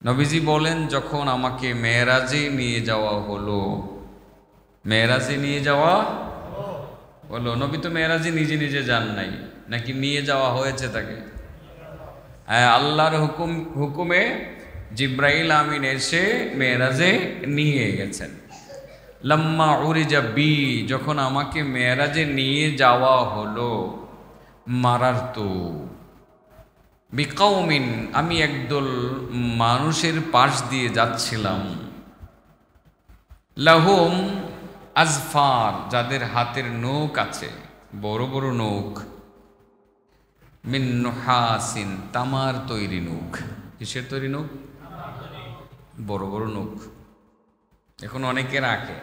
নবীজি বলেন, যখন আমাকে মেরাজে নিয়ে যাওয়া হলো, মেরাজে নিয়ে যাওয়া হলো, নবী তো মেরাজে নিজে নিজে যান নাই, নাকি নিয়ে যাওয়া হয়েছে তাকে? হ্যাঁ, আল্লাহর হুকুমে জিব্রাইল আমিন এসে মেরাজে নিয়ে গেছেন। লাম্মা উরিজা বি, যখন আমাকে মেরাজে নিয়ে যাওয়া হলো, মারারতু বিকাউমিন, আমি একদল মানুষের পাশ দিয়ে যাচ্ছিলাম, লাহুম আজফার, যাদের হাতের নখ আছে, বড় বড় নখ, মিন নুহাসিন, তামার তৈরি নখ। কিসের তৈরি নখ? বড় বড় নখ। এখন অনেকে রাখে,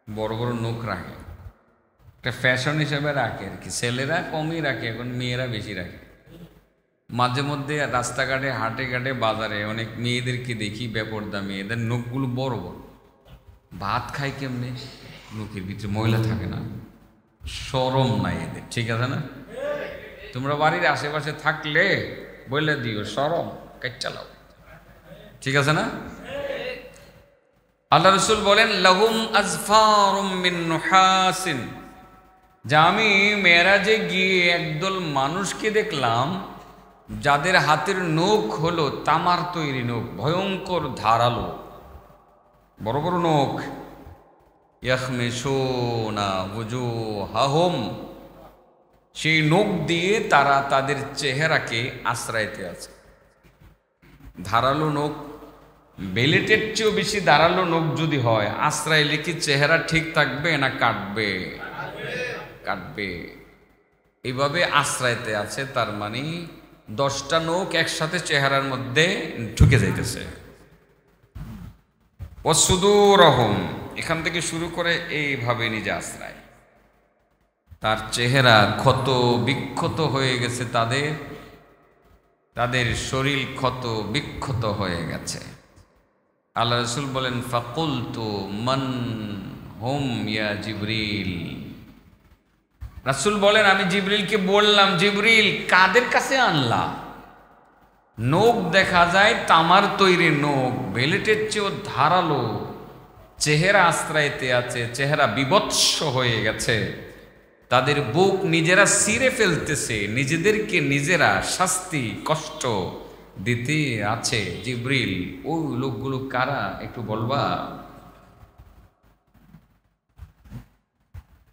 বড় বড় নখ রাখে, একটা ফ্যাশন হিসেবে রাখে আর কি। ছেলেরা কমই রাখে, এখন মেয়েরা বেশি রাখে। মাঝে মধ্যে রাস্তাঘাটে, হাটে ঘাটে, বাজারে অনেক মেয়েদেরকে দেখি, বেপরদা মেয়েদের নখগুলো বড় বড়। ভাত খায় কেমনে? নখের ভিতরে ময়লা থাকে না, শরম নাই এদের, ঠিক আছে না? তোমরা বাড়ির আশেপাশে থাকলে বলে দিও, শরম কাজ চালাও, ঠিক আছে না? আল্লাহ রাসূল বলেন, লাহুম আজফারুম মিন নুহাসিন, যা আমি মেরাজে গিয়ে একদল মানুষকে দেখলাম যাদের হাতের নখ হলো তামার তৈরি নখ, ভয়ঙ্কর ধারালো, বড় বড় নখ। ইয়াখমিশুনা ওয়ুজুহাহুম, সেই নখ দিয়ে তারা তাদের চেহারাকে আশ্রাইতে আছে। ধারালো নখ, বেলেটের চেয়েও বেশি ধারালো নখ যদি হয়, আশ্রাইলে কি চেহারা ঠিক থাকবে না কাটবে? কাটবে। এইভাবে আশ্রাইতে আছে, তার মানে 10টা নখ একসাথে চেহারার মধ্যে ঢুকে যাইতেছে। ওয়াসুদুরহুম, এখান থেকে শুরু করে এইভাবে নিজে আশ্রায়। তার চেহারা ক্ষত বিক্ষত হয়ে গেছে, তাদের শরীর ক্ষত বিক্ষত হয়ে গেছে। আল্লাহ রাসূল বলেন, ফাকুলতু মান হুম ইয়া জিবরিল, রাসূল বলেন, আমি জিবরিলকে বললাম, জিবরিল কাদের কাছে আনলা? নখ দেখা যায় তামার তৈরি নখ, বেলেটের চেয়েও ধারালো, চেহারা আশ্রাইতে আছে, চেহারা বিভৎস হয়ে গেছে, তাদের বুক নিজেরা ছিঁড়ে ফেলতেছে, নিজেদেরকে নিজেরা শাস্তি কষ্ট দিতে আছে। জিবরিল, ওই লোকগুলো কারা একটু বলবা?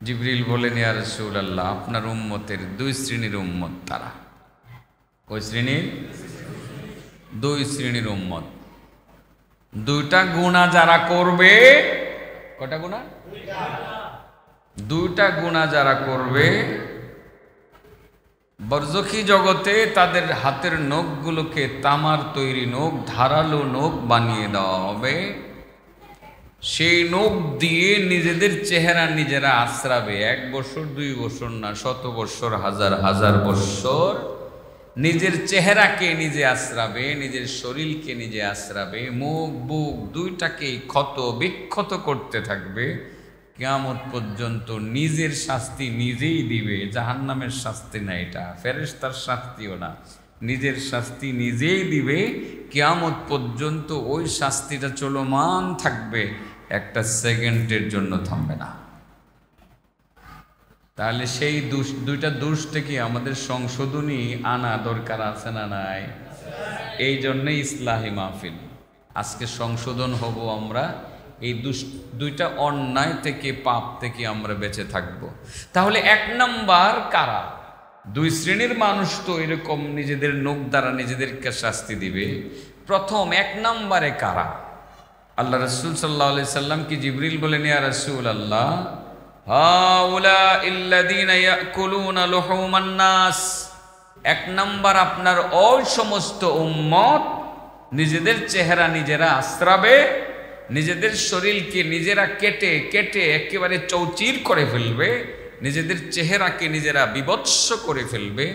জিবরিল বলেন, ইয়া রাসূলুল্লাহ, আপনার উম্মতের 2 শ্রেণীর উম্মত তারা। ওই শ্রেণীর 2 শ্রেণীর উম্মত। 2টা গুনাহ যারা করবে, কয়টা গুনাহ? 2টা গুনাহ যারা করবে, বরজখী জগতে তাদের হাতের নখগুলোকে তামার তৈরি নখ, ধারালো নখ বানিয়ে দেওয়া হবে। সেই নখ দিয়ে নিজেদের চেহারা নিজেরা আশ্রাবে। 1 বছর 2 বছর না, 100 বছর, হাজার হাজার বছর নিজের চেহারাকে নিজে আশ্রাবে, নিজের শরীরকে নিজে আশ্রাবে, মুখ বুক 2টাকেই ক্ষত বিক্ষত করতে থাকবে কিয়ামত পর্যন্ত। নিজের শাস্তি নিজেই দিবে, জাহান্নামের শাস্তি না, এটা ফেরেশতার শাস্তিও না, নিজের শাস্তি নিজেই দিবে কিয়ামত পর্যন্ত। ওই শাস্তিটা চলমান থাকবে, একটা সেকেন্ডের জন্য থামবে না। তাহলে সেই 2টা দোষ থেকে আমাদের সংশোধনী আনা দরকার আছে না নাই? এই জন্যই ইসলাহি মাহফিল। আজকে সংশোধন হব আমরা, এই 2টা অন্যায় থেকে, পাপ থেকে আমরা বেঁচে থাকব। তাহলে 1 নাম্বার কারা? 2 শ্রেণীর মানুষ তো এরকম নিজেদের নখ দ্বারা নিজেদেরকে শাস্তি দিবে। প্রথম 1 নম্বরে কারা? আল্লাহ রাসূল সাল্লাল্লাহু আলাইহি সাল্লাম কি জিবরিল বলেন, ইয়া রাসূলুল্লাহ, হাউলাইল্লাযীনা ইয়াকুলুনা লুহুমান নাস, 1 নাম্বার আপনার ওই সমস্ত উম্মত নিজেদের চেহারা নিজেরা আশ্রাবে, নিজেদের শরীরকে নিজেরা কেটে কেটে একেবারে চৌচির করে ফেলবে, নিজেদের চেহারাকে নিজেরা বিভৎস করে ফেলবে,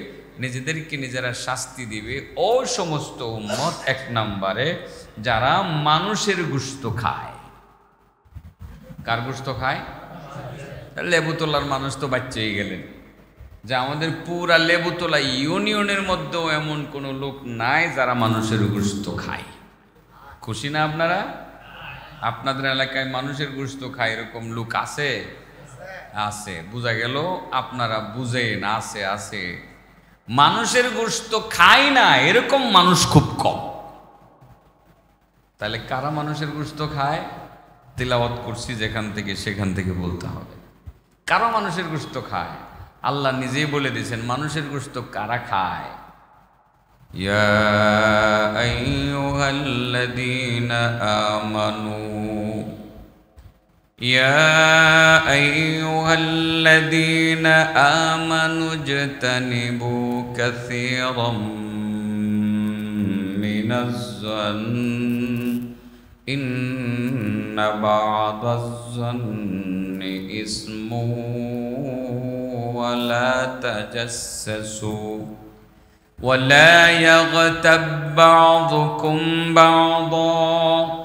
নিজেদেরকে নিজেরা শাস্তি দিবে। ও সমস্ত উম্মত 1 নম্বরে যারা মানুষের গোশত খায়। কার গোশত খায়? লেবুতলার মানুষ তো বাচ্চাই গেলেন, যে আমাদের পুরা লেবুতলা ইউনিয়নের মধ্যেও এমন কোনো লোক নাই যারা মানুষের গোশত খায়। খুশি না আপনারা? আপনাদের এলাকায় মানুষের গোশত খায় এরকম লোক আছে? আছে, বোঝা গেল আপনারা বুঝেন। আছে আছে, মানুষের গোশত খায় না এরকম মানুষ খুব কম। তাহলে কারা মানুষের গোশত খায়? তিলাওয়াত করছি যেখান থেকে সেখান থেকে বলতে হবে কারা মানুষের গোশত খায়। আল্লাহ নিজেই বলে দিয়েছেন মানুষের গোশত কারা খায়। ইয়া আইয়ুহাল্লাযীনা আমানু يا أيها الذين آمنوا اجتنبوا كثيرا من الظن إن بعض الظن إثم ولا تجسسوا ولا يغتب بعضكم بعضا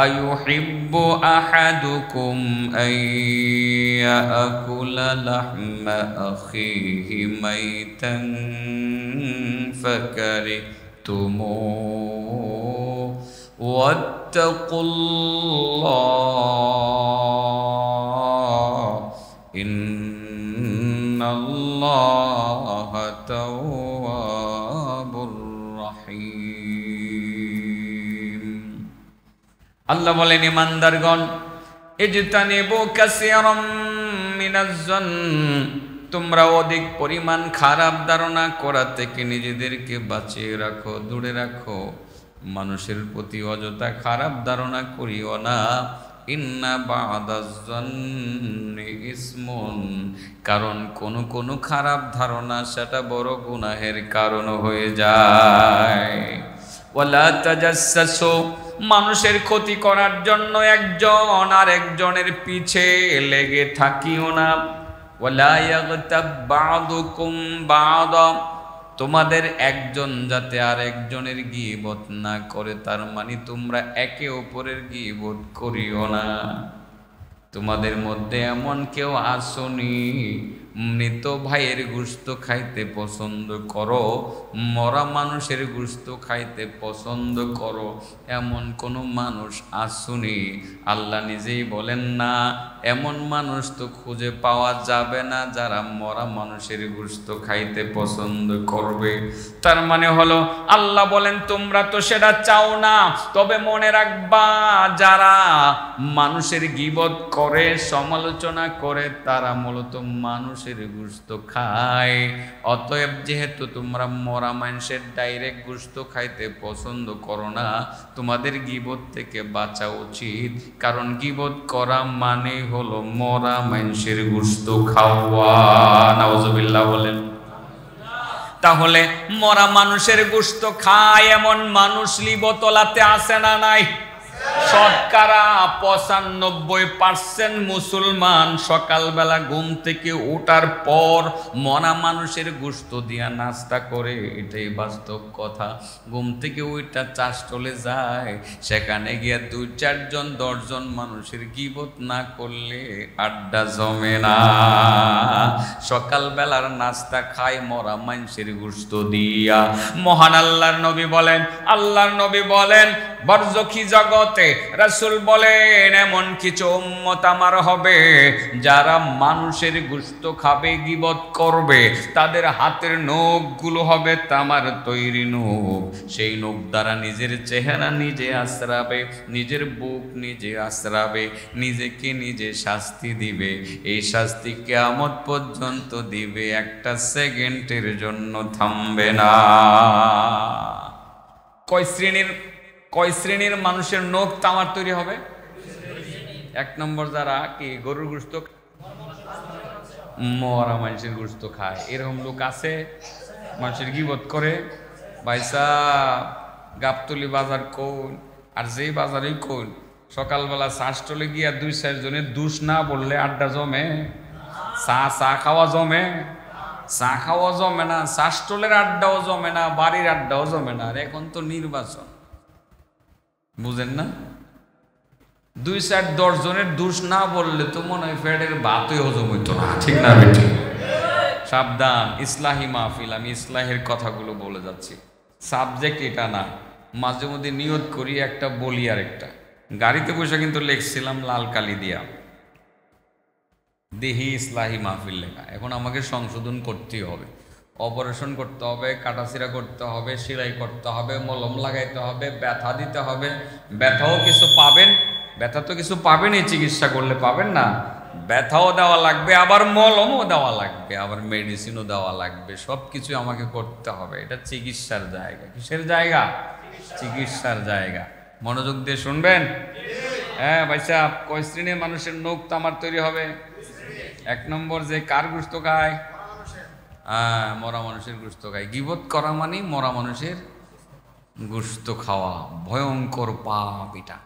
أيحب أحدكم أن يأكل لحم أخيه ميتا فكرهتموه واتقوا الله إن الله تواب رحيم আল্লাহ বলেন ইমানদারগণ ইজতানিবু কাসীরাম মিনাজ-জন্ন, তোমরা অধিক পরিমাণ খারাপ ধারণা করা থেকে নিজেদেরকে বাঁচিয়ে রাখো, দূরে রাখো। মানুষের প্রতি অযথা খারাপ ধারণা করিও না। ইন্না বা'দাজ-জন্নি ইসমুন, কারণ কোন খারাপ ধারণা সেটা বড় গুনাহের কারণ হয়ে যায়। ওয়ালা তাজাসসু, মানুষের ক্ষতি করার জন্য একজন আর একজনের পিছে লেগে থাকিও না। ওয়ালা ইয়াগতাব বা'দুকুম বা'দা, তোমাদের একজন যাতে আর একজনের গীবত না করে, তার মানে তোমরা একে অপরের গীবত করিও না। তোমাদের মধ্যে এমন কেউ আসনি মৃত ভাইয়ের গোশত খাইতে পছন্দ করো, মরা মানুষের গোশত খাইতে পছন্দ করো, এমন কোনো মানুষ আসুনি? আল্লাহ নিজেই বলেন না এমন মানুষ তো খুঁজে পাওয়া যাবে না যারা মরা মানুষের গোশত খাইতে পছন্দ করবে। তার মানে হলো আল্লাহ বলেন তোমরা তো সেটা চাও না, তবে মনে রাখবা যারা মানুষের গীবত করে, সমালোচনা করে, তারা মূলত মানুষের গোশত খায়। অতএব যেহেতু তোমরা মরা মানুষের ডাইরেক্ট গোশত খাইতে পছন্দ করো না, তোমাদের গীবত থেকে বাঁচা উচিত, কারণ গীবত করা মানে হলো মরা মানুষের গোশত খাওয়া। নাউজুবিল্লাহ বলেন। তাহলে মরা মানুষের গোশত খায় এমন মানুষ লিবতলাতে আছে না নাই? শতকরা 95% মুসলমান সকালবেলা ঘুম থেকে ওঠার পর মরা মানুষের গোশত দিয়া নাস্তা করে, এটাই বাস্তব কথা। ঘুম থেকে ওইটা চাষটলে যায়, সেখানে গিয়া 2-4 জন 10 জন মানুষের গীবত না করলে আড্ডা জমে না। সকালবেলার নাস্তা খায় মরা মানুষের গোশত দিয়া। মহান আল্লাহর নবী বলেন বরজখী জগতে রাসূল বলেন এমন কিছু উম্মত আমার হবে যারা মানুষের গোশত খাবে, গীবত করবে, তাদের হাতের নখগুলো হবে তামার তৈরি নখ। সেই নখ দ্বারা নিজের চেহারা নিজে আশ্রাবে, নিজের বুক নিজে আশ্রাবে, নিজেকে নিজে শাস্তি দিবে। এই শাস্তি কিয়ামত পর্যন্ত দিবে, একটা সেকেন্ডের জন্য থামবে না। কয় শ্রেণীর মানুষের নখ তামার তৈরি হবে? 1 নম্বর যারা কি গরুর গোশত, মরা মানুষের গোশত খায়, এরকম লোক আছে। মানুষের গীবত করে। ভাইসা গাবতলি বাজার কোন আর যেই বাজারেই কোন, সকালবেলা চাষটলে গিয়া 2-4 জনের দুষ না বললে আড্ডা জমে, চা খাওয়া জমে। চা খাওয়া জমে না, চাষটলের আড্ডাও জমে না, বাড়ির আড্ডাও জমে না। আর এখন তো নির্বাচন, বুঝেন না? 2-4-10 জনের দোষ না বললে তো মনে হয় ফেডের ভাতই হজম হইতো না, ঠিক না বেটি? সাবধান, ইসলাহি মাহফিল, আমি ইসলাহের কথাগুলো বলে যাচ্ছি, সাবজেক্ট এটা না। মাঝে মধ্যে নিয়ত করি একটা বলি আর একটা গাড়িতে বসে কিন্তু লিখছিলাম লাল কালি দিয়া দেহি ইসলাহি মাহফিল লেখা। এখন আমাকে সংশোধন করতেই হবে, অপারেশন করতে হবে, কাটাছিরা করতে হবে, সেলাই করতে হবে, মলম লাগাইতে হবে, ব্যথা দিতে হবে। ব্যথাও কিছু পাবেন, ব্যথা তো কিছু পাবেনই, চিকিৎসা করলে পাবেন না, ব্যথাও দেওয়া লাগবে, আবার মলমও দেওয়া লাগবে, আবার মেডিসিনও দেওয়া লাগবে, সব কিছু আমাকে করতে হবে। এটা চিকিৎসার জায়গা। কিসের জায়গা? চিকিৎসার জায়গা। মনোযোগ দিয়ে শুনবেন। হ্যাঁ ভাই সাহেব, কয় শ্রেণীর মানুষের নখ তামার তৈরি হবে? 1 নম্বর, যে কার গোশত খায়? হ্যাঁ, মরা মানুষের গোশত খায়। গীবত করা মানে মরা মানুষের গোশত খাওয়া, ভয়ঙ্কর পাপ। এটা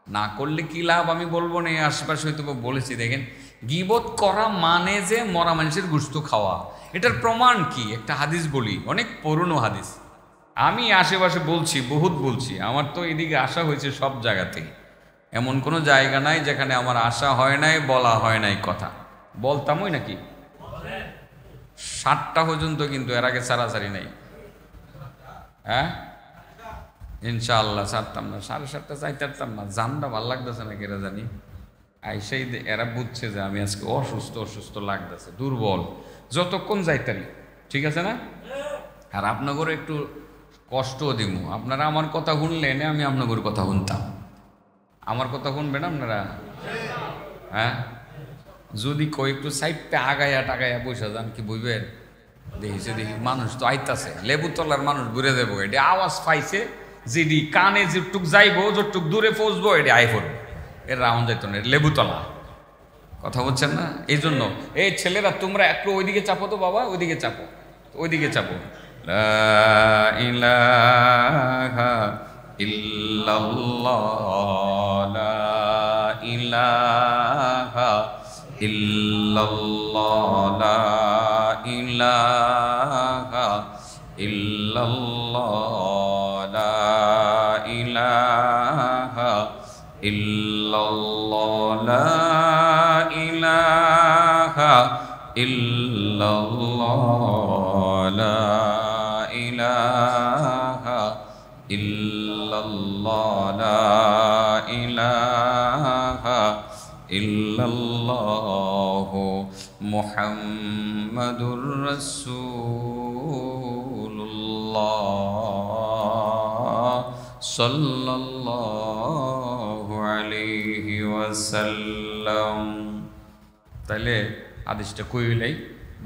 না করলে কি লাভ আমি বলবো না, আশেপাশে হয়তো বলেছি। দেখেন, গীবত করা মানে যে মরা মানুষের গোশত খাওয়া। এটার প্রমাণ কি? একটা হাদিস বলি, অনেক পুরনো হাদিস। আমি আশেপাশে বলছি, বহুত বলছি, আমার তো এদিকে আসা হয়েছে সব জায়গাতে। এমন কোনো জায়গা নাই যেখানে আমার আসা হয় নাই, বলা হয় নাই কথা। বলতামই নাকি 7টা পর্যন্ত, কিন্তু এর আগে ছাড়াছাড়ি নাই। হ্যাঁ ইনশাআল্লাহ ছাড়তাম না, 7:30টা চাইতাম না। জানটা ভাল লাগতেছে না কেরা জানি, আইসাই এরা বুঝছে যে আমি আজকে অসুস্থ লাগতেছে, দুর্বল, যতক্ষণ যাইতারি। ঠিক আছে না? আর আপনাগর একটু কষ্টও দিব। আপনারা আমার কথা শুনলেন, আমি আপনাগর কথা শুনতাম। আমার কথা শুনবেন আপনারা? হ্যাঁ, যদি কই একটু সাইডটা আগাইয়া টাগাইয়া বসে যান, কি বুঝবেন? দেখি মানুষ তো আইতাছে, লেবুতলার মানুষ ঘুরে দেবো, এটি আওয়াজ পাইছে, যেটি কানে যেটুক যাইবো, যতটুক দূরে পৌঁছবো, এটি আই পড়বো। এর রাউন্ড যাইত না, লেবুতলা। কথা বলছেন না? এই জন্য এই ছেলেরা তোমরা একটু ওইদিকে চাপো তো বাবা, ওইদিকে চাপো, ওইদিকে চাপো। লা ইলাহা ইল্লাল্লাহ, লা ইলাহা ইল্লাল্লাহ, লা ইলাহা ইল্লাল্লাহ, লা ইলাহা ইল্লাল্লাহ, লা ইলাহা ইল্লাল্লাহ, লা ইলাহা ইল্লাল্লাহ, লা ইলাহা ইল্লাল্লাহ, মুহাম্মাদুর রাসূলুল্লাহ সাল্লাল্লাহু আলাইহি ওয়াসাল্লাম। তাহলে আদেশটা কইলাই,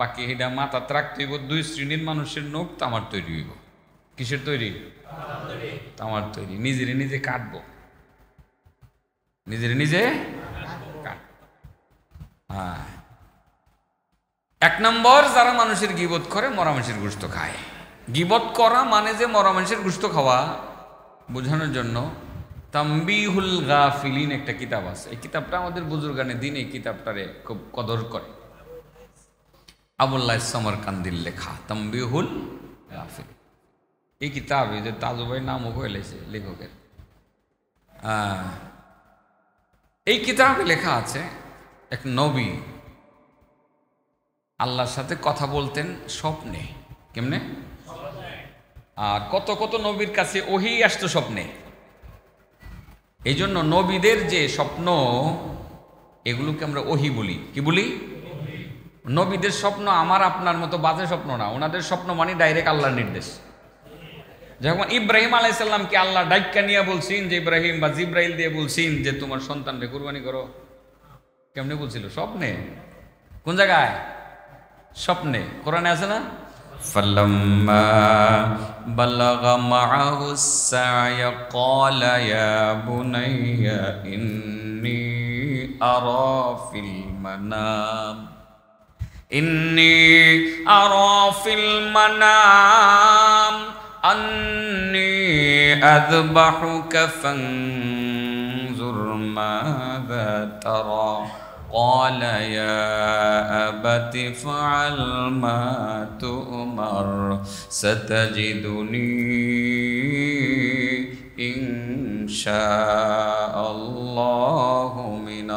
বাকি এটা মাথাত রাখতে হইব। 2 শ্রেণীর মানুষের নখ তামার তৈরি হইব। কিসের তৈরি? তামার তৈরি। নিজেরে নিজে কাটবো, নিজেরে নিজে কাট। হ্যাঁ, 1 নম্বর, যারা মানুষের গীবত করে, মরা মানুষের গোশত খায়। গীবত করা মানে যে মরা মানুষের গোশত খাওয়া, বোঝানোর জন্য তাম্বিহুল গাফিলিন একটা কিতাব আছে। এই কিতাবটা আমাদের বুজুর্গানে দিন এই কিতাবটারে খুব কদর করে। আবুল্লাহ সমরকান্দির লেখা তাম্বিহুল গাফিলিন। এই কিতাবে যে তাজু ভাই নামও কইলেছে লেখকের, এই কিতাবে লেখা আছে এক নবী আল্লাহর সাথে কথা বলতেন স্বপ্নে। কেমনে? আর কত কত নবীর কাছে ওহী আসতো স্বপ্নে। এই জন্য নবীদের যে স্বপ্ন, এগুলোকে আমরা ওহী বলি। কি বলি? নবীদের স্বপ্ন আমার আপনার মতো বাজে স্বপ্ন না। ওনাদের স্বপ্ন মানে ডাইরেক্ট আল্লাহর নির্দেশ। যখন ইব্রাহিম আলাইহিস সালামকে আল্লাহ ডাইক্কা নিয়ে বলছেন যে ইব্রাহিম, বা জিব্রাইল দিয়ে বলছেন যে তোমার সন্তানকে কুরবানি করো, কেমনে বলছিল? স্বপ্নে। কোন জায়গায়? স্বপ্নে। কোরআনে আছে না? ফালাম্মা বালাগা মাআহু সা'য়া ক্বালা ইয়া বুনাইয়া ইন্নী আরা ফিল মানাম আন্নী আযবাহুকা ফানজুর মাযা তারা قال يا أبت افعل ما تؤمر ستجدني إن شاء الله من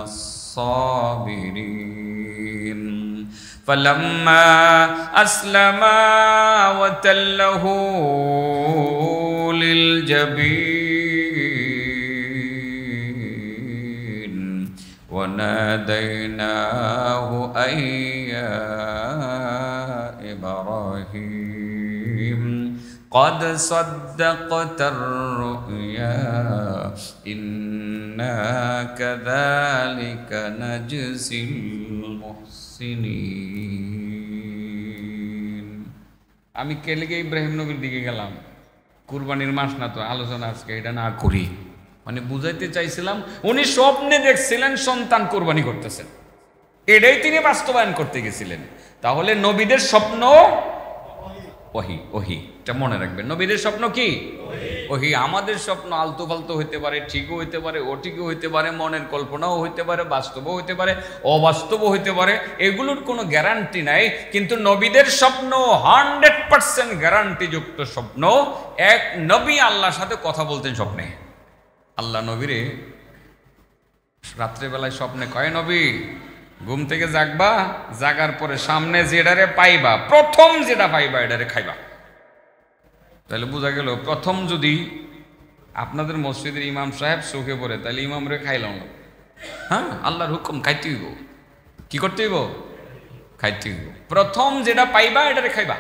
الصابرين فلما أسلما وتله للجبين وناديناه أن يا إبراهيم قد صدقت الرؤيا إنا كذلك نجزي المحسنين আমি কে লিগে ইব্রাহিম নবীর দিকে গেলাম কুরবানির মাস না তো আলোচনা আজকে এটা না করি মানে বুঝাইতে চাইছিলাম উনি স্বপ্নে দেখছিলেন সন্তান কুরবানি করতেছেন এটাই তিনি বাস্তবায়ন করতে গেছিলেন তাহলে নবীদের স্বপ্ন ওহি ওহি এটা মনে রাখবেন নবীদের স্বপ্ন কি ওহি আমাদের স্বপ্ন আলতু ফালতু হইতে পারে ঠিকও হইতে পারে অঠিকও হইতে পারে মনের কল্পনাও হইতে পারে বাস্তবও হইতে পারে অবাস্তবও হইতে পারে এগুলোর কোনো গ্যারান্টি নাই কিন্তু নবীদের স্বপ্ন 100% গ্যারান্টিযুক্ত স্বপ্ন এক নবী আল্লাহর সাথে কথা বলতেন স্বপ্নে আল্লাহ নবীরে রাত্রেবেলায় স্বপ্নে কয় নবী ঘুম থেকে জাগবা জাগার পরে সামনে যেটারে পাইবা প্রথম যেটা পাইবা এটারে খাইবা তাহলে বোঝা গেল প্রথম যদি আপনাদের মসজিদের ইমাম সাহেব চোখে পড়ে তাহলে ইমামরে খাইলাম না হ্যাঁ আল্লাহর হুকুম খাইতে হইব কি করতে হইব খাইতে হইব প্রথম যেটা পাইবা এটারে খাইবা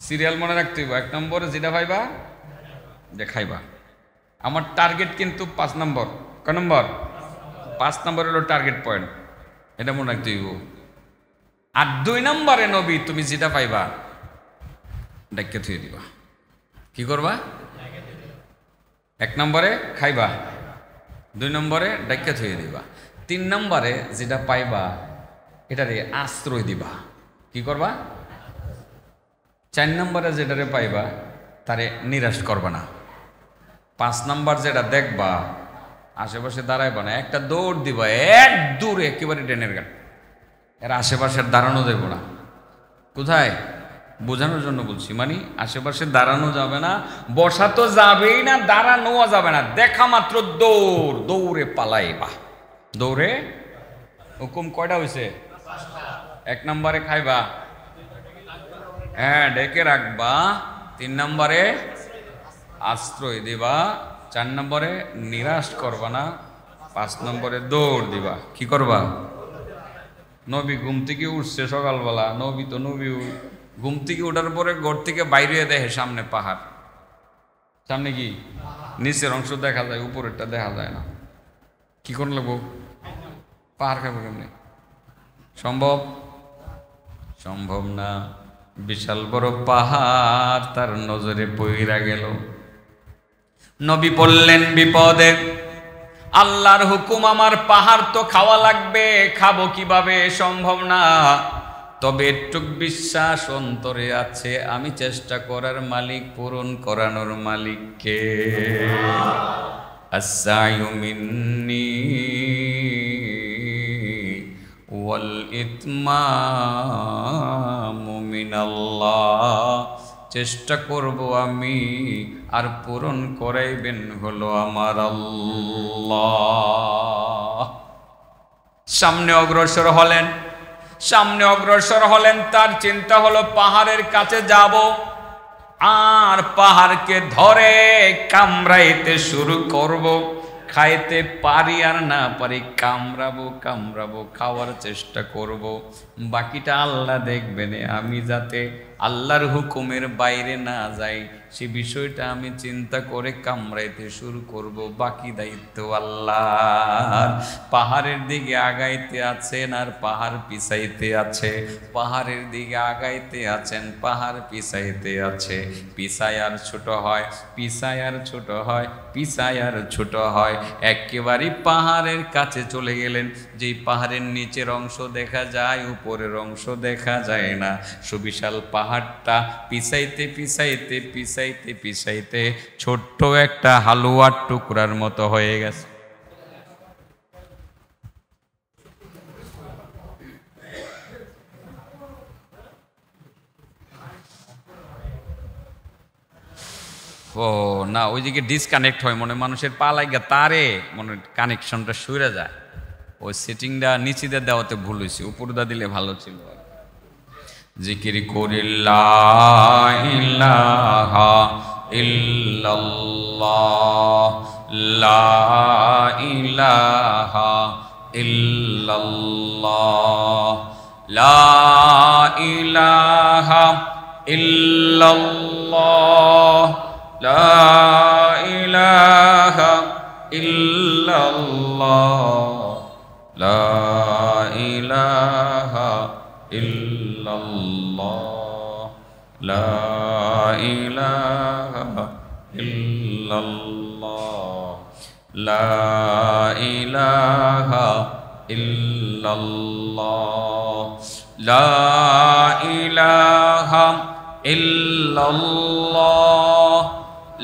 সিরিয়াল মনে রাখতে হইব 1 নম্বরে যেটা পাইবা যে খাইবা আমার টার্গেট কিন্তু 5 নম্বর কয় নম্বর 5 নম্বর হলো টার্গেট পয়েন্ট এটা মনে রাখতে হইব আর 2 নম্বরে নবী তুমি যেটা পাইবা ডাক্কে থুয়ে দিবা কি করবা 1 নম্বরে খাইবা 2 নম্বরে ডাক্কে থুয়ে দিবা 3 নম্বরে যেটা পাইবা এটারে আশ্রয় দিবা কি করবা 4 নম্বরে যেটারে পাইবা তারে নিরাশ করবা না 5 নম্বর যেটা দেখবা আশেপাশে দাঁড়াইবা না একটা দৌড় দিবা এক দূরে একেবারে ট্রেনের গান এর আশেপাশে দাঁড়ানো দেব না কোথায় বোঝানোর জন্য বলছি মানে আশেপাশে দাঁড়ানো যাবে না বসা তো যাবেই না দাঁড়ানো যাবে না দেখা মাত্র দৌড় দৌড়ে পালাইবা দৌড়ে হুকুম কয়টা হয়েছে 1 নম্বরে খাইবা হ্যাঁ ডেকে রাখবা 3 নম্বরে আশ্রয় দিবা 4 নম্বরে নিরাশ করবা না 5 নম্বরে দৌড় দিবা কি করবা নবী ঘুম থেকে উঠছে সকালবেলা নবী ঘুম থেকে ওঠার পরে ঘর থেকে বাইরে দেখে সামনে পাহাড় সামনে কি নিচের অংশ দেখা যায় উপরেরটা দেখা যায় না কি করে লাগবো পাহাড় খাবো কেমনি সম্ভব সম্ভব না বিশাল বড় পাহাড় তার নজরে পইরা গেল নবী বললেন বিপদে আল্লাহর হুকুম আমার পাহাড় তো খাওয়া লাগবে খাবো কিভাবে সম্ভব না তবে একটু বিশ্বাস অন্তরে আছে আমি চেষ্টা করার মালিক পূরণ করানোর মালিককে আসায়ু মিন্নি ওয়াল ইতমামু মিনাল্লাহ চেষ্টা করব আমি আর পূরণ করাইবেন হলো আমার আল্লাহ সামনে অগ্রসর হলেন তার চিন্তা হলো পাহাড়ের কাছে যাব আর পাহাড়কে ধরে কামড়াইতে শুরু করব খাইতে পারি আর না পারি কামড়াবো খাওয়ার চেষ্টা করব বাকিটা আল্লাহ দেখবেন আমি যাতে আল্লাহর হুকুমের বাইরে না যাই সে বিষয়টা আমি চিন্তা করে কামড়াইতে শুরু করব বাকি দায়িত্ব আল্লাহর পাহাড়ের দিকে আগাইতে আছেন আর পাহাড় পিছাইতে আছে পাহাড়ের দিকে আগাইতে আছেন পাহাড় পিছাইতে আছে পিছায় আর ছোট হয় পিছায় আর ছোট হয় পিছায় আর ছোট হয় একেবারে পাহাড়ের কাছে চলে গেলেন যেই পাহাড়ের নিচের অংশ দেখা যায় উপরের অংশ দেখা যায় না সুবিশাল পাহাড়টা পিছাইতে পিছাইতে পিছাইতে পিছাইতে ছোট্ট একটা হালুয়ার টুকরার মতো হয়ে গেছে ও না ওইদিকে ডিসকানেক্ট হয় মনে মানুষের পা লাগা তারে মনে কানেকশনটা সরে যায় ওই সেটিংটা নিচে দেওয়াতে ভুল হয়েছে উপরদা দিলে ভালো ছিল জিকির করি লা ইলাহা ইল্লাল্লাহ, লা ইলাহা ইল্লাল্লাহ, লা ইলাহা ইল্লাল্লাহ, লা ইলাহা ইল্লাল্লাহ, লা ইলাহা ইল্লাল্লাহ, লা ইলাহা ইল্লাল্লাহ, লা ইলাহা ইল্লাল্লাহ, লা ইলাহা ইল্লাল্লাহ,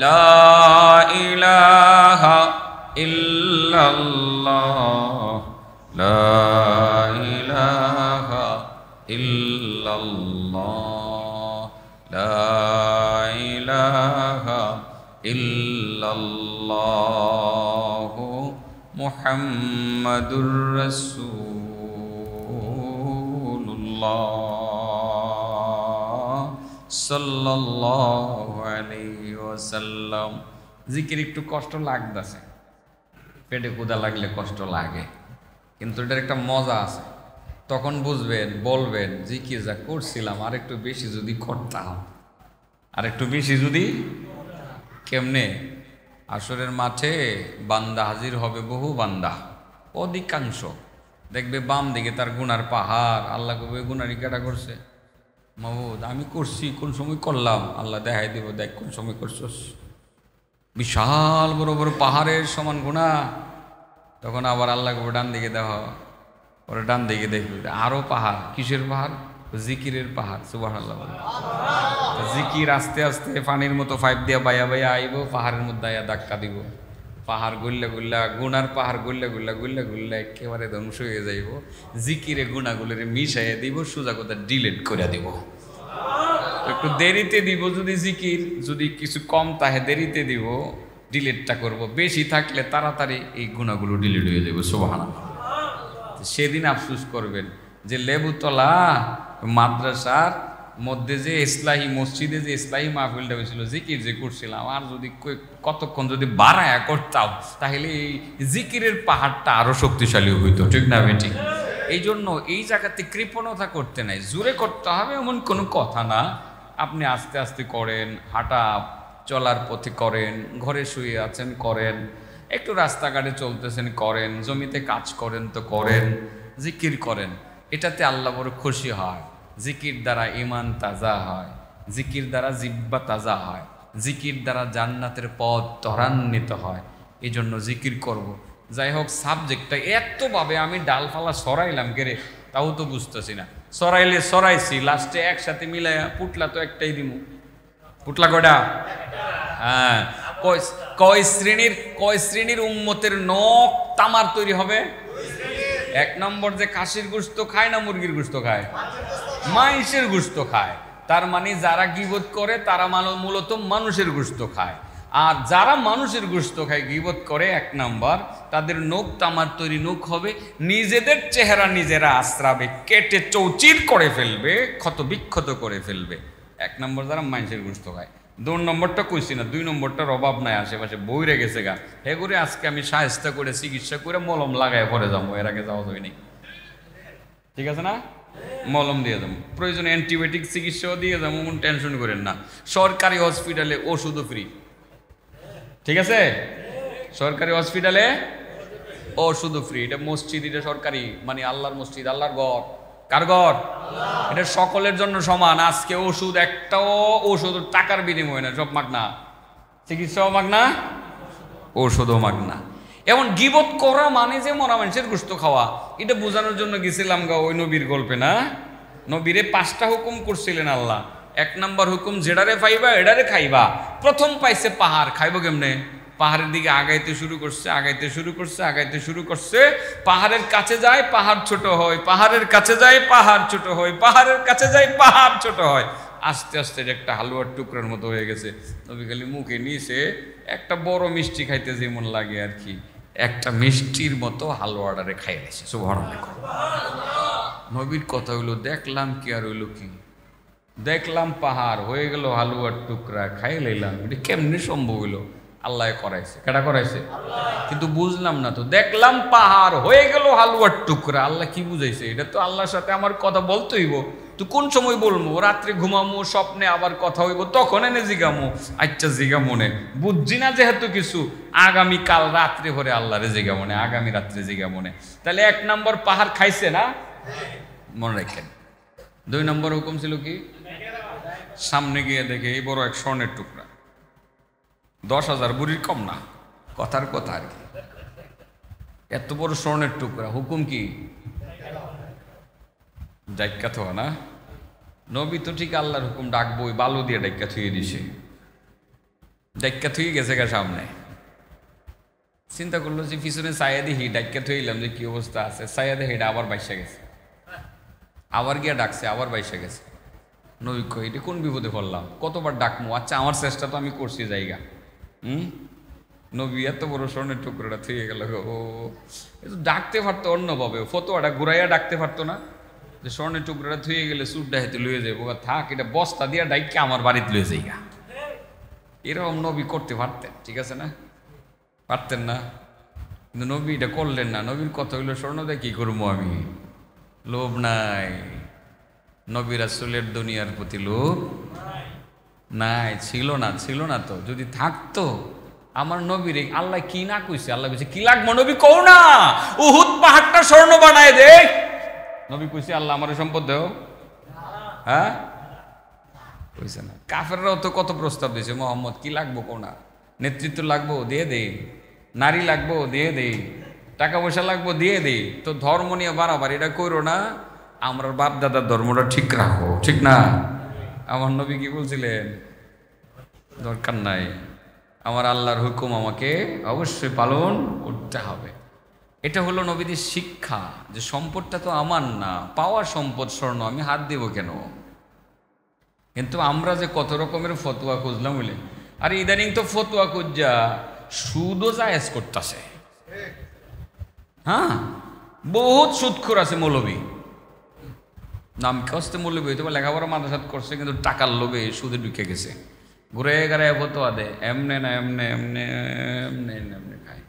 লা ইলাহা ইল্লাল্লাহ, লা ইলাহা ইল্লাল্লাহ, লা ইলাহা ইল্লাল্লাহ, মুহাম্মাদুর রাসূলুল্লাহ সাল্লাল্লাহু আলাইহি ওয়াসাল্লাম। জিকির একটু কষ্ট লাগতেছে, পেটে ক্ষুধা লাগলে কষ্ট লাগে, কিন্তু এটার একটা মজা আছে। তখন বুঝবেন, বলবেন জিকির যা করছিলাম আর একটু বেশি যদি করতাম, আর একটু বেশি যদি। কেমনে? আসরের মাঠে বান্দা হাজির হবে, বহু বান্দা, অধিকাংশ দেখবে বাম দিকে তার গুনার পাহাড়। আল্লাহ কবে গুনারি কাটা করছে, মাহবুদ আমি করছি, কোন সময় করলাম? আল্লাহ দেখাই দিব, দেখ কোন সময় করছস। বিশাল বড় বড় পাহাড়ের সমান গুণা। তখন আবার আল্লাহ কবে ডান দিকে দেওয়া, পরে ডান দিকে দেখবে আরো পাহাড়। কিসের পাহাড়? জিকিরের পাহাড়। সুবহানাল্লাহ। জিকির আস্তে আস্তে পানির মতো পাইপ দিয়া বাইয়া বাইয়া আইব, পাহাড়ের মধ্যে আইয়া ধাক্কা দিব। পাহাড় গল্লা গুল্লা, গুনার পাহাড় গল্লা গুল্লা গুল্লা গুল্লা একেবারে ধ্বংস হয়ে যাইব। জিকিরে গুণাগুলোরে মিশাইয়া দিব, সোজা কথা ডিলিট করে দিব। একটু দেরিতে দিব যদি জিকির, যদি কিছু কম তাহে দেরিতে দিব, ডিলিটটা করব। বেশি থাকলে তাড়াতাড়ি এই গুণাগুলো ডিলিট হয়ে যাবে। সুবহানাল্লাহ। সেদিন আফসোস করবেন যে লেবুতলা মাদ্রাসার মধ্যে যে ইসলাহী মসজিদে যে ইসলাহী মাহফিলটা হয়েছিল, জিকির যে করছিলাম, আর যদি কতক্ষণ যদি বাড়ায়া করতাম তাহলে এই জিকিরের পাহাড়টা আরো শক্তিশালী হইতো। ঠিক না বেটি? এই জন্য এই জায়গাতে কৃপণতা করতে নাই, জোরে করতে হবে এমন কোনো কথা না। আপনি আস্তে আস্তে করেন, হাঁটা চলার পথে করেন, ঘরে শুয়ে আছেন করেন, একটু রাস্তাঘাটে চলতেছেন করেন, জমিতে কাজ করেন তো করেন, জিকির করেন। এটাতে আল্লাহ বড় খুশি হয়। জিকির দ্বারা ঈমান তাজা হয়, জিকির দ্বারা জিহ্বা তাজা হয়, জিকির দ্বারা জান্নাতের পথ ত্বরান্বিত হয়। এই জন্য জিকির করব। যাই হোক, সাবজেক্টটা এতভাবে আমি ডালফালা সরাইলাম কেরে, তাও তো বুঝতেছি না। সরাইলে সরাইছি, লাস্টে একসাথে মিলাইয়া পুটলা তো একটাই দিমু। পুটলা কয়টা? হ্যাঁ। কয় শ্রেণীর উম্মতের নখ তামার তৈরি হবে? এক নম্বর যে খাসির গোশত খায় না মুরগির গোশত খায়? মাইশের গোশত খায়। তার মানে যারা গীবত করে তারা মূলত মানুষের গোশত খায়। আর যারা মানুষের গোশত খায়, গীবত করে, এক নাম্বার তাদের নখ তামার তৈরি নখ হবে। নিজেদের চেহারা নিজেরা আশ্রাবে, কেটে চৌচির করে ফেলবে, ক্ষত বিক্ষত করে ফেলবে। এক নম্বর যারা মানুষের গোশত খায়। 2 নম্বরটা কইছি না, 2 নম্বরটার অভাব নাই, আশেপাশে বইরে গেছে গা। হে করে আজকে আমি সাহায্য করে চিকিৎসা করে মলম লাগায় পরে যাবো, এর আগে যাওয়া যাবে নি। ঠিক আছে না? মলম দিয়ে যাবো, প্রয়োজনে অ্যান্টিবায়োটিক চিকিৎসাও দিয়ে যাবো, টেনশন করেন না। সরকারি হসপিটালে ওষুধও ফ্রি। ঠিক আছে? সরকারি হসপিটালে ওষুধও ফ্রি। এটা মসজিদ, এটা সরকারি, মানে আল্লাহর মসজিদ, আল্লাহর ঘর। কার ঘর? এটা সকলের জন্য সমান। আজকে ওষুধ একটাও ওষুধ টাকার বিনিময় না, সব মাগনা। চিকিৎসাও মাগনা, ওষুধও মাগনা। এমন গীবত করা মানে যে মরা মানুষের গোশত খাওয়া, এটা বোঝানোর জন্য গেছিলাম গা ওই নবীর গল্পে না। নবীরে 5টা হুকুম করছিলেন আল্লাহ। 1 নম্বর হুকুম, যেডারে পাইবা এডারে খাইবা। প্রথম পাইছে পাহাড়, খাইব কেমনে? পাহাড়ের দিকে আগাইতে শুরু করছে, আগাইতে শুরু করছে, আগাইতে শুরু করছে। পাহাড়ের কাছে যায়, পাহাড় ছোট হয়, পাহাড়ের কাছে যায়, পাহাড় ছোট হয়, পাহাড়ের কাছে যায়, পাহাড় ছোট হয়। আস্তে আস্তে একটা হালুয়ার টুকরার মতো হয়ে গেছে। নবী খালি মুখে নিয়েছে, একটা বড় মিষ্টি খাইতে যেমন লাগে আর কি, একটা মিষ্টির মতো হালুয়াটারে খাই গেছে। সুবহানাল্লাহ। নবীর কথা হইলো, দেখলাম কি আর হইলো কি, দেখলাম পাহাড়, হয়ে গেল হালুয়ার টুকরা, খাই লইলাম। এটা কেমনি সম্ভব হইলো? আল্লাহ করাইছে। কেটা করাইছে? কিন্তু বুঝলাম না তো। দেখলাম পাহাড়, হয়ে গেল হালুয়ার টুকরা, আল্লাহ কি বুঝাইছে? এটা তো আল্লাহর সাথে আমার কথা বলতে হইব। তো কোন সময় বলবো? রাত্রে ঘুমামো, স্বপ্নে আবার কথা হইব, তখন এনে জিগামো। আচ্ছা জিগামো নে, বুঝছি না যেহেতু কিছু, আগামী কাল রাত্রে ভরে আল্লাহরে জিগামো নে, আগামী রাত্রে জিগামো নে। তাহলে 1 নম্বর পাহাড় খাইছে না? মনে রাখেন। 2 নম্বর হুকুম ছিল কি? সামনে গিয়ে দেখে এই বড় এক স্বর্ণের টুকরা, 10,000 বুড়ির কম না, কথার কথা আর কি। এত বড় স্বর্ণের টুকরা, হুকুম কি? ডাইক্কা থোয়া না? নবী তো ঠিক আল্লাহর হুকুম ডাকবো, ওই বালু দিয়ে ডাইক্কা থুয়ে দিছে। ডাইক্কা থুয়ে গেছে গা সামনে। চিন্তা করলো যে পিছনে ছায়া দিহি, ডাইক্কা থুইলাম যে কি অবস্থা আছে, ছায়া দেখে এটা আবার বাইসা গেছে। আবার গিয়া ডাকছে, আবার বাইসা গেছে। নবী কই, এটা কোন বিপদে পড়লাম? কতবার ডাকমু? আচ্ছা আমার চেষ্টা তো আমি করছি জায়গা। নবী এত বড় স্বর্ণের টুকরোটা থুয়ে গেল। ও ডাকতে পারতো অন্যভাবে, ফতোয়াটা ঘুরাইয়া ডাকতে পারতো না যে স্বর্ণের টুকরোটা থুয়ে গেলে সুট ডাইতে লুয়ে যাবো, থাক এটা বস্তা দিয়া ডাইকে আমার বাড়িতে লুয়ে যাইগা। এরকম নবী করতে পারতেন, ঠিক আছে না? পারতেন না, কিন্তু নবী এটা করলেন না। নবীর কথা হইলো স্বর্ণ দিয়ে কি করবো আমি? লোভ নাই। নবী রাসূলের দুনিয়ার প্রতি লোভ নাই, ছিল না, ছিল না। তো যদি থাকতো, আমার নবীর আল্লাহ কি না কইছে? আল্লাহ কইছে কি লাগবো? নবী কও না উহুদ পাহাড়টা স্বর্ণ বানায় দে। নবী কইছে আল্লাহ আমার সম্পদ দেও? হ্যাঁ, কইছে না। কাফেররাও তো কত প্রস্তাব দিয়েছে, মোহাম্মদ কি লাগবো কও না, নেতৃত্ব লাগবো দিয়ে দে, নারী লাগবো দিয়ে দে, টাকা পয়সা লাগবো দিয়ে দে। তো ধর্ম নিয়ে বাড়াবাড়ি এটা করো না, আমরা বাপ দাদার ধর্মটা ঠিক রাখো, ঠিক না? আমার নবী কি বলছিলেন? দরকার নাই, আমার আল্লাহর হুকুম আমাকে অবশ্যই পালন করতে হবে। এটা হলো নবীদের শিক্ষা, যে সম্পদটা তো আমার না, পাওয়া সম্পদ স্বর্ণ, আমি হাত দেব কেন? কিন্তু আমরা যে কত রকমের ফতোয়া খুঁজলাম বলে, আর ইদানিং তো ফতোয়া খুঁজা সুদও জায়েজ করতেছে। হ্যাঁ, বহুত সুদখোর আছে মৌলবী, নাম কষ্টে মৌলবী, হয়তো লেখাপড়া মাদ্রাসাত করছে, কিন্তু টাকার লোভে সুদে ঢুকে গেছে। ঘুরে গাড়ায় ফতোয়া দে, এমনে না এমনে, এমনে এমনে এমনে খায়,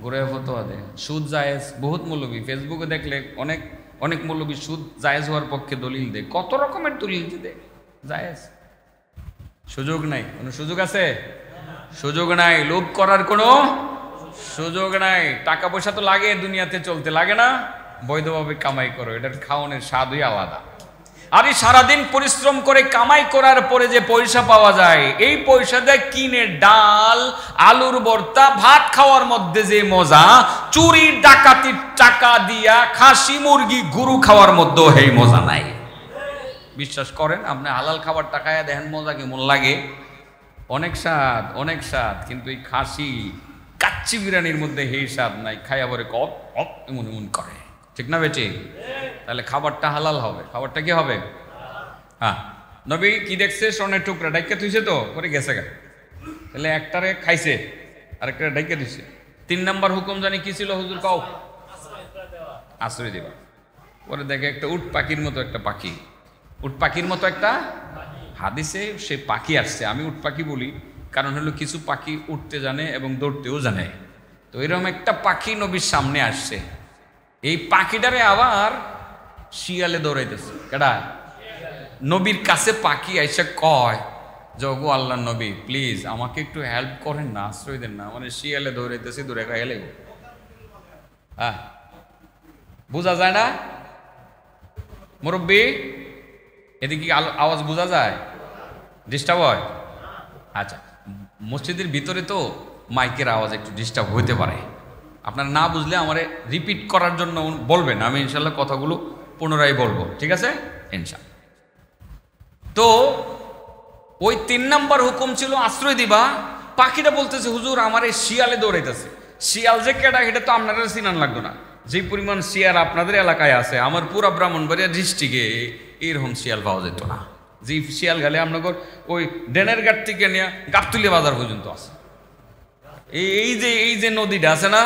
ঘুরে ফতোয়া দে সুদ জায়েজ। বহুত মৌলবী ফেসবুকে দেখলে অনেক অনেক মৌলবী সুদ জায়েজ হওয়ার পক্ষে দলিল দেয়, কত রকমের দলিল দেয়। জায়েজ, সুযোগ নাই, কোনো সুযোগ আছে? সুযোগ নাই, লোভ করার কোনো সুযোগ নাই। টাকা পয়সা তো লাগে দুনিয়াতে চলতে, লাগে না? বৈধভাবে কামাই করো, এটার খাওয়ানোর স্বাদই আলাদা। আর এই সারাদিন পরিশ্রম করে কামাই করার পরে যে পয়সা পাওয়া যায়, এই পয়সা দিয়ে কিনে ডাল, আলুর ভর্তা, ভাত খাওয়ার মধ্যে যে মজা, চুরি ডাকাতির টাকা দিয়া খাসি মুরগি গরু খাওয়ার মধ্যেও এই মজা নাই। বিশ্বাস করেন, আপনি হালাল খাবার টাকায় দেখেন মজা কেমন লাগে, অনেক স্বাদ, অনেক স্বাদ। কিন্তু এই খাসি কাচ্চি বিরিয়ানির মধ্যে এই স্বাদ নাই, খাইয়া পরে কপ কপ এমন এমন করে, ঠিক না বেটি? তাহলে খাবারটা হালাল হবে, খাবারটা কি হবে? হ্যাঁ, নবী কি দেখছে? স্বর্ণের টুকরা ডাইকা থুইছে, তো করে গেছে গা। তাহলে একটারে খাইছে, আরেকটা ডাইকা দিছে। 3 নম্বর হুকুম জানি কি ছিল হুজুর? কও। আশ্রয় দিবা। পরে দেখে একটা উট পাখির মতো একটা পাখি, উট পাখির মতো একটা হাদিসে সে পাখি আসছে। আমি উট পাখি বলি কারণ হলো কিছু পাখি উঠতে জানে এবং দৌড়তেও জানে। তো এরকম একটা পাখি নবীর সামনে আসছে। এই পাখিটারে আবার শিয়ালে দৌড়াইতেছে। কেডা? নবীর কাছে পাখি আইসা কয় যে ওগো আল্লাহর নবী, প্লিজ আমাকে একটু হেল্প করেন না, আশ্রয় দেন না, মানে শিয়ালে দৌড়াইতেছে, দৌড়ে গেলে। হ্যাঁ, বোঝা যায় না মুরব্বী? এদিকে আওয়াজ বোঝা যায়? ডিস্টার্ব হয়? আচ্ছা, মসজিদের ভিতরে তো মাইকের আওয়াজ একটু ডিস্টার্ব হইতে পারে। আপনারা না বুঝলে আমারে রিপিট করার জন্য বলবেন, আমি ইনশাল্লাহ কথাগুলো পুনরায় বলবো, ঠিক আছে ইনশাল্লাহ। তো ওই 3 নম্বর হুকুম ছিল আশ্রয় দিবা। পাখিটা বলতেছে হুজুর আমার এই শিয়ালে দৌড়াইতেছে। শিয়াল যে কেডা এটা তো আপনারা চিনান লাগতো না, যে পরিমাণ শিয়াল আপনাদের এলাকায় আছে, আমার পুরা ব্রাহ্মণবাড়িয়া ডিস্ট্রিক্টে এরকম শিয়াল পাওয়া যেত না। যে শিয়াল গেলে আপনার ওই ডেনের ঘাট থেকে নিয়ে গাবতুলিয়া বাজার পর্যন্ত আছে। এই যে নদীটা আছে না,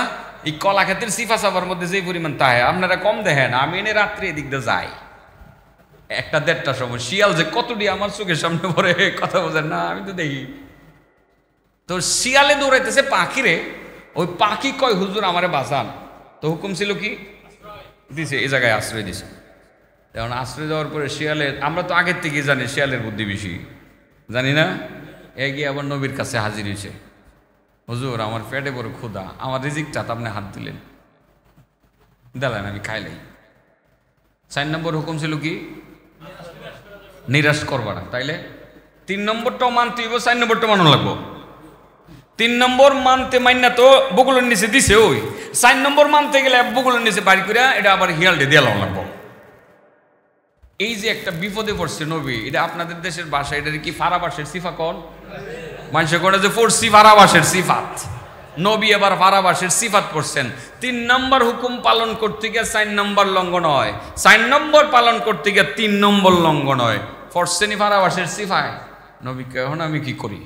এই কলাক্ষেতের সিফা সাফার মধ্যে যে পরিমাণ তাই আপনারা কম দেখেন। আমি এনে রাত্রে এদিক দিয়ে যাই, একটা 1:30টার সময় শিয়াল যে কতটি আমার চোখের সামনে পড়ে কথা বোঝেন না, আমি তো দেখি। তো শিয়ালে দৌড়াইতেছে পাখিরে, ওই পাখি কয় হুজুর আমারে বাঁচান। তো হুকুম ছিল কি দিছে, এই জায়গায় আশ্রয় দিছে। এখন আশ্রয় দেওয়ার পরে শিয়ালের, আমরা তো আগের থেকে জানি শিয়ালের বুদ্ধি বেশি, জানি না, এগিয়ে আবার নবীর কাছে হাজির হয়েছে, হুজুর আমার পেটে বড় ক্ষুধা, আমার রিজিকটা তো আপনি হাত দিলেন, দিলেন আমি খাইলাই। 4 নম্বর হুকুম ছিল কি নিরাশ করবা না, তাইলে 3 নম্বরটাও মানতে হইব, 4 নম্বরটা মানো লাগবো। 3 নম্বর মানতে মাইনা তো বগুলের নিচে দিছে, ওই 4 নম্বর মানতে গেলে বগুলের নিচে বাড়ি করে এটা আবার হিয়ালটে দিয়ে লাগবো। এই যে একটা বিপদে পড়ছে নবী, এটা আপনাদের দেশের ভাষা, এটা কি ফারাবাসের সিফা কন? মানুষের কোনে যে পড়ছি ফারাবাসের সিফাত, নবী এবার ফারাবাসের সিফাত পড়ছেন। 3 নম্বর হুকুম পালন করতে গিয়ে 4 নম্বর লঙ্ঘন হয়, 4 নম্বর পালন করতে গিয়ে 3 নম্বর লঙ্ঘন হয়। পড়ছেনি ফারাবাসের সিফায়। নবীকে এখন আমি কি করি?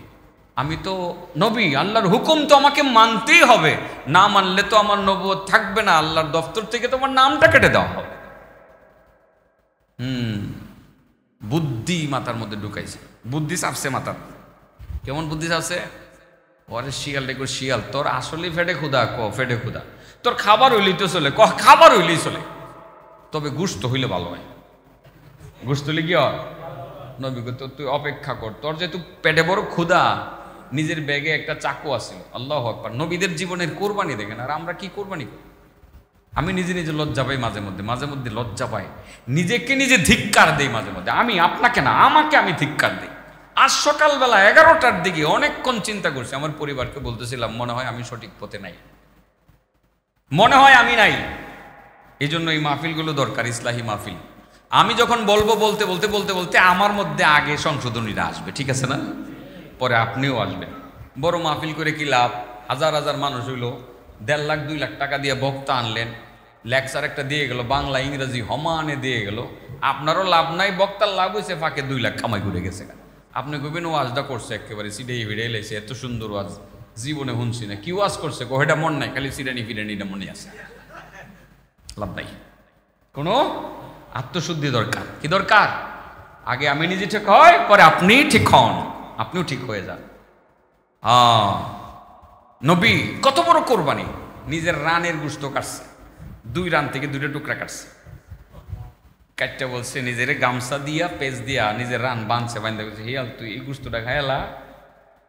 আমি তো নবী, আল্লাহর হুকুম তো আমাকে মানতেই হবে, না মানলে তো আমার নবুয়ত থাকবে না, আল্লাহর দফতর থেকে তোমার নামটা কেটে দেওয়া হবে। বুদ্ধি মাথার মধ্যে ঢুকাইছে, বুদ্ধি চাপছে মাথার। কেমন বুদ্ধি চাপছে? ওরে শিয়াল দেখো শিয়াল, তোর আসলে ফেটে ক্ষুদা, ফেটে ক্ষুদা, তোর খাবার হইলেই তো চলে, খাবার হইলেই চলে, তবে গুস্ত হইলে ভালো হয়। গুস্ত হইলে কি হয়? নবী তো তুই অপেক্ষা কর, তোর যেহেতু পেটে বড় ক্ষুদা, নিজের ব্যাগে একটা চাকু আছিল। আল্লাহু আকবার। নবীদের জীবনের কোরবানি দেখেন, আর আমরা কি কোরবানি করি? আমি নিজে নিজে লজ্জা পাই, মাঝে মধ্যে লজ্জা পাই, নিজেকে নিজে ধিক্কার দেই মাঝে মধ্যে। আমি আপনাকে না, আমাকে আমি ধিক্কার দিই। আজ সকালবেলা 11টার দিকে অনেকক্ষণ চিন্তা করছি, আমার পরিবারকে বলতেছিলাম মনে হয় আমি সঠিক পথে নাই, মনে হয় আমি নাই। এই জন্য এই মাহফিলগুলো দরকার, ইসলাহি মাহফিল। আমি যখন বলবো, বলতে বলতে বলতে বলতে আমার মধ্যে আগে সংশোধনীরা আসবে, ঠিক আছে না? পরে আপনিও আসবেন। বড় মাহফিল করে কি লাভ? হাজার হাজার মানুষ হইলো, 1.5 লাখ 2 লাখ টাকা দিয়ে বক্তা আনলেন, লেকচার একটা দিয়ে গেল, বাংলা ইংরেজি সমানে দিয়ে গেল, আপনারও লাভ নাই, বক্তার লাভ হয়েছে, ফাঁকে 2 লাখ কামাই করে গেছে। আপনি কইবেন ওয়াজটা করছে একেবারে সিডাই ভিড়াই লাইছে, এত সুন্দর ওয়াজ জীবনে শুনছি না। কি ওয়াজ করছে? কোহেটা মন নাই, খালি সিডানি ফিরানিটা মনে আছে, লাভ নাই। কোনো আত্মশুদ্ধি দরকার। কি দরকার? আগে আমি নিজে ঠিক হয়, পরে আপনি ঠিক হন, আপনিও ঠিক হয়ে যান। নবী কত বড় কোরবানি, নিজের রানের গুস্ত কাটছে, 2 রান থেকে 2টা টুকরা কাটছে, কাটটা বলছে নিজের গামছা দিয়া পেজ দিয়া নিজের রান বাঁধছে, বান্ধা বলছে হিয়াল তুই এই গুস্তটা খাইলা,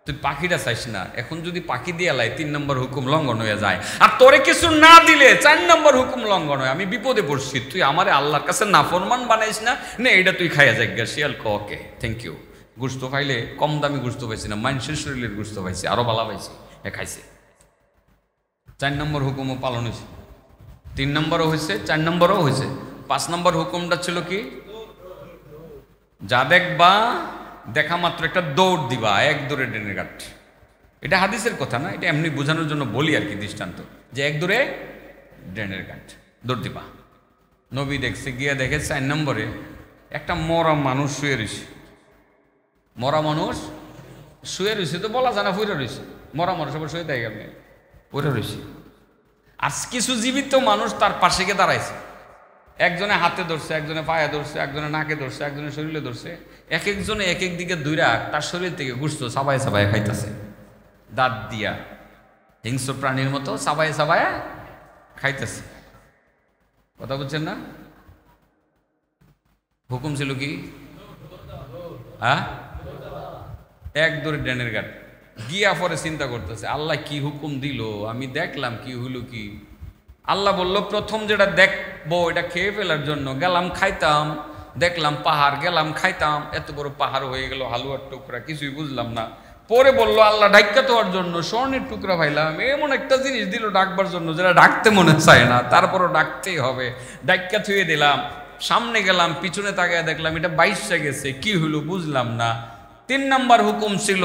তুই পাখিটা চাইস না, এখন যদি পাখি দিয়ে লাই 3 নম্বর হুকুম লঙ্ঘন হয়ে যায়, আর তোরে কিছু না দিলে 4 নম্বর হুকুম লঙ্ঘন হয়, আমি বিপদে পড়ছি, তুই আমারে আল্লাহর কাছে নাফরমান বানাইস না, এটা তুই খাইয়া যাই গা। শিয়াল ওকে থ্যাংক ইউ, গুস্ত খাইলে কম দামি গুস্ত পাইছি না, মানুষের শরীরের গুস্ত পাইছি, আরো ভালো পাইছি, খাইছে। 4 নম্বর হুকুমও পালন হয়েছে, 3 নম্বরও হয়েছে, 4 নম্বরও হয়েছে। 5 নম্বর হুকুমটা ছিল কি? যা দেখবা দেখা মাত্র একটা দৌড় দিবা, 1 দৌড়ে ড্রেনের ঘাট। এটা হাদিসের কথা না, এটা এমনি বোঝানোর জন্য বলি আর কি, দৃষ্টান্ত, যে 1 দৌড়ে ড্রেনের ঘাট দৌড় দিবা। নবী দেখছে, গিয়া দেখে 4 নম্বরে একটা মরা মানুষ শুয়ে রয়েছে। মরা মানুষ শুয়ে রয়েছে তো বলা যায় না, ফুরে রয়েছে, মরা মানুষ আবার শুয়ে দেয় আপনি, ফুরে রয়েছে। আর কিছু জীবিত মানুষ তার পাশে গিয়ে দাঁড়াইছে, একজনে হাতে ধরছে, একজনে পায়ে ধরছে, একজনে নাকে ধরছে, একজনে শরীরে ধরছে, এক একজনে এক এক দিকে দূরা তার শরীর থেকে গুস্ত সাবায় সাবায় খাইতেছে, দাঁত দিয়া হিংস্র প্রাণীর মতো সাবায় সাবায় খাইতেছে। কথা বুঝছেন না? হুকুম ছিল কি? হ্যাঁ, 1 দৌড়ে ড্রেনের ঘাট গিয়া পরে চিন্তা করতেছে, আল্লাহ কি হুকুম দিল, আমি দেখলাম কি হইল কি। আল্লাহ বলল প্রথম যেটা দেখবো এটা খেয়ে ফেলার জন্য, গেলাম খাইতাম, দেখলাম পাহাড়, গেলাম খাইতাম, এত বড় পাহাড় হয়ে গেল, হালুয়ার টুকরা, কিছুই বুঝলাম না। পরে বললো আল্লাহ ডাক্কা তোয়ার জন্য স্বর্ণের টুকরা পাইলাম, এমন একটা জিনিস দিল ডাকবার জন্য যেটা ডাকতে মনে চায় না, তারপরও ডাকতেই হবে, ডাক্কা থুয়ে দিলাম। সামনে গেলাম, পিছনে তাকায় দেখলাম এটা 22 গেছে, কি হইলো বুঝলাম না। 3 নম্বর হুকুম ছিল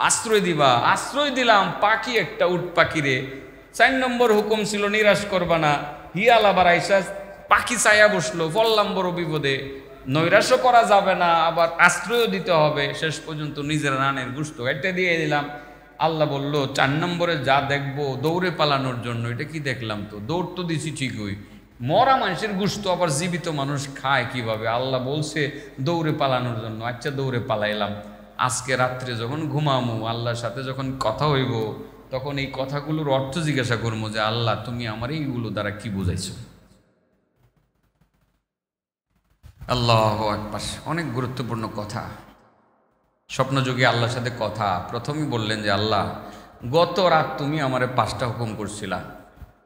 আশ্রয় দিবা, আশ্রয় দিলাম পাখি একটা, উট পাখিরে। 4 নম্বর হুকুম ছিল নিরাশ করবা না, হিয়াল আবার আইসা পাখি ছায়া বসলো, পড়লাম বড় বিপদে, নৈরাশও করা যাবে না, আবার আশ্রয়ও দিতে হবে। শেষ পর্যন্ত নিজের রানের গুস্ত এটা দিয়ে দিলাম। আল্লাহ বলল 4 নম্বরে যা দেখবো দৌড়ে পালানোর জন্য, এটা কি দেখলাম? তো দৌড় তো দিছি ঠিকই, মরা মানুষের গোশত আবার জীবিত মানুষ খায় কিভাবে? আল্লাহ বলছে দৌড়ে পালানোর জন্য। আচ্ছা দৌড়ে পালাইলাম। আজকে রাত্রে যখন ঘুমামু, আল্লাহর সাথে যখন কথা হইব, তখন এই কথাগুলোর অর্থ জিজ্ঞাসা করবো যে আল্লাহ তুমি আমার এইগুলো দ্বারা কি বুঝাইছো। আল্লাহু আকবার। অনেক গুরুত্বপূর্ণ কথা। স্বপ্নযোগী আল্লাহর সাথে কথা। প্রথমেই বললেন যে আল্লাহ, গত রাত তুমি আমারে 5টা হুকুম করছিলা,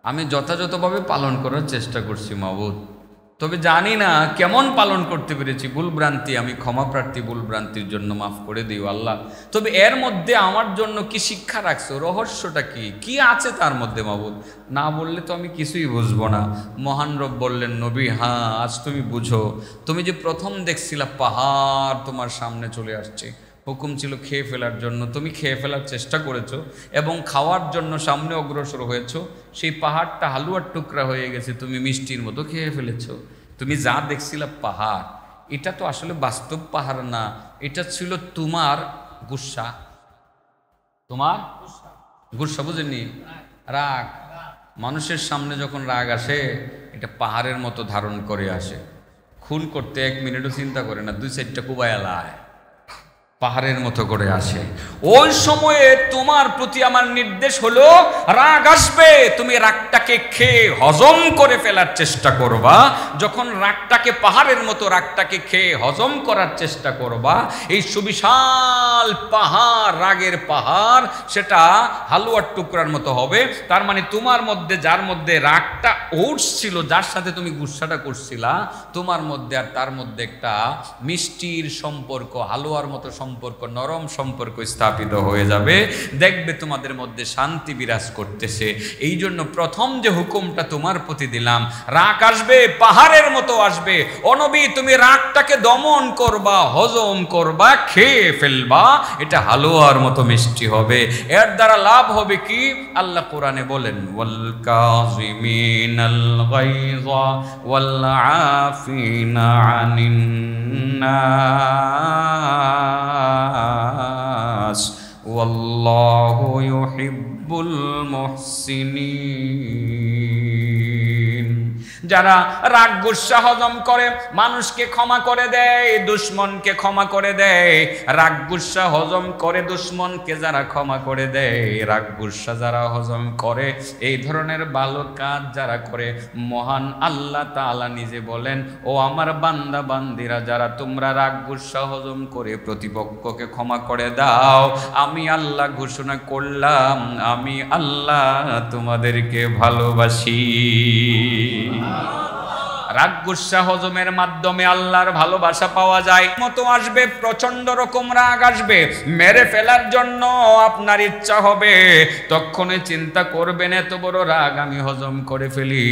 আমি যথাযথভাবে পালন করার চেষ্টা করছি মাবুদ, তবে জানি না কেমন পালন করতে পেরেছি। ভুলভ্রান্তি, আমি ক্ষমাপ্রার্থী, ভুলভ্রান্তির জন্য মাফ করে দিও আল্লাহ। তবে এর মধ্যে আমার জন্য কি শিক্ষা রাখছো? রহস্যটা কি? কি আছে তার মধ্যে মাবুদ? না বললে তো আমি কিছুই বুঝবো না। মহান রব বললেন, নবী হ্যাঁ আজ তুমি বুঝো। তুমি যে প্রথম দেখছিলা পাহাড় তোমার সামনে চলে আসছে, হুকুম ছিল খেয়ে ফেলার জন্য, তুমি খেয়ে ফেলার চেষ্টা করেছো এবং খাওয়ার জন্য সামনে অগ্রসর হয়েছো। সেই পাহাড়টা হালুয়ার টুকরা হয়ে গেছে, তুমি মিষ্টির মতো খেয়ে ফেলেছো। তুমি যা দেখছিলা পাহাড়, এটা তো আসলে বাস্তব পাহাড় না, এটা ছিল তোমার গুসা। তোমার গুসা, বুঝেননি? রাগ। মানুষের সামনে যখন রাগ আসে, এটা পাহাড়ের মতো ধারণ করে আসে। খুন করতে 1 মিনিটও চিন্তা করে না, 2-4টা কুবায়ালায় পাহাড়ের মতো করে আসে। ওই সময়ে তোমার প্রতি আমার নির্দেশ হলো, রাগ আসবে, তুমি রাগটাকে খেয়ে হজম করে ফেলার চেষ্টা করবা। যখন রাগটাকে পাহাড়ের মতো রাগটাকে খেয়ে হজম করার চেষ্টা করবা, এই সুবিশাল পাহাড়, রাগের পাহাড়, সেটা হালুয়ার টুকরার মতো হবে। তার মানে তোমার মধ্যে, যার মধ্যে রাগটা উঠছিল, যার সাথে তুমি গুসাটা করছিলা, তোমার মধ্যে আর তার মধ্যে একটা মিষ্টির সম্পর্ক, হালুয়ার মতো সম্পর্ক, নরম সম্পর্ক স্থাপিত হয়ে যাবে। দেখবে তোমাদের মধ্যে শান্তি বিরাজ করতেছে। এই জন্য প্রথম যে হুকুমটা তোমার প্রতি দিলাম, রাগ আসবে, পাহাড়ের মতো আসবে। ও নবী, তুমি রাগটাকে দমন করবা, হজম করবা, খেয়ে ফেলবা, এটা হালুয়ার মতো মিষ্টি হবে। এর দ্বারা লাভ হবে কি? আল্লাহ কোরআনে বলেন, ওয়াল কাযিমিনাল গায়যা ওয়াল আফিনা আনিন নাস ওয়াল্লাহু ইউহিব্বুল মুহসিনিন। যারা রাগ গুসা হজম করে, মানুষকে ক্ষমা করে দেয়, দুশ্মনকে ক্ষমা করে দেয়। রাগ গুসা হজম করে দুশ্মনকে যারা ক্ষমা করে দেয়, রাগ গুসা যারা হজম করে, এই ধরনের ভালো কাজ যারা করে, মহান আল্লাহ তাআলা নিজে বলেন, ও আমার বান্দা বান্দিরা, যারা তোমরা রাগ গুসা হজম করে প্রতিপক্ষকে ক্ষমা করে দাও, আমি আল্লাহ ঘোষণা করলাম, আমি আল্লাহ তোমাদেরকে ভালোবাসি। রাগ গুসা হজমের মাধ্যমে আল্লাহর ভালোবাসা পাওয়া যায়। মতো আসবে, প্রচন্ড রকম রাগ আসবে, মেরে ফেলার জন্য আপনার ইচ্ছা হবে। তখনই চিন্তা করবেন, এত বড় রাগ আমি হজম করে ফেলি।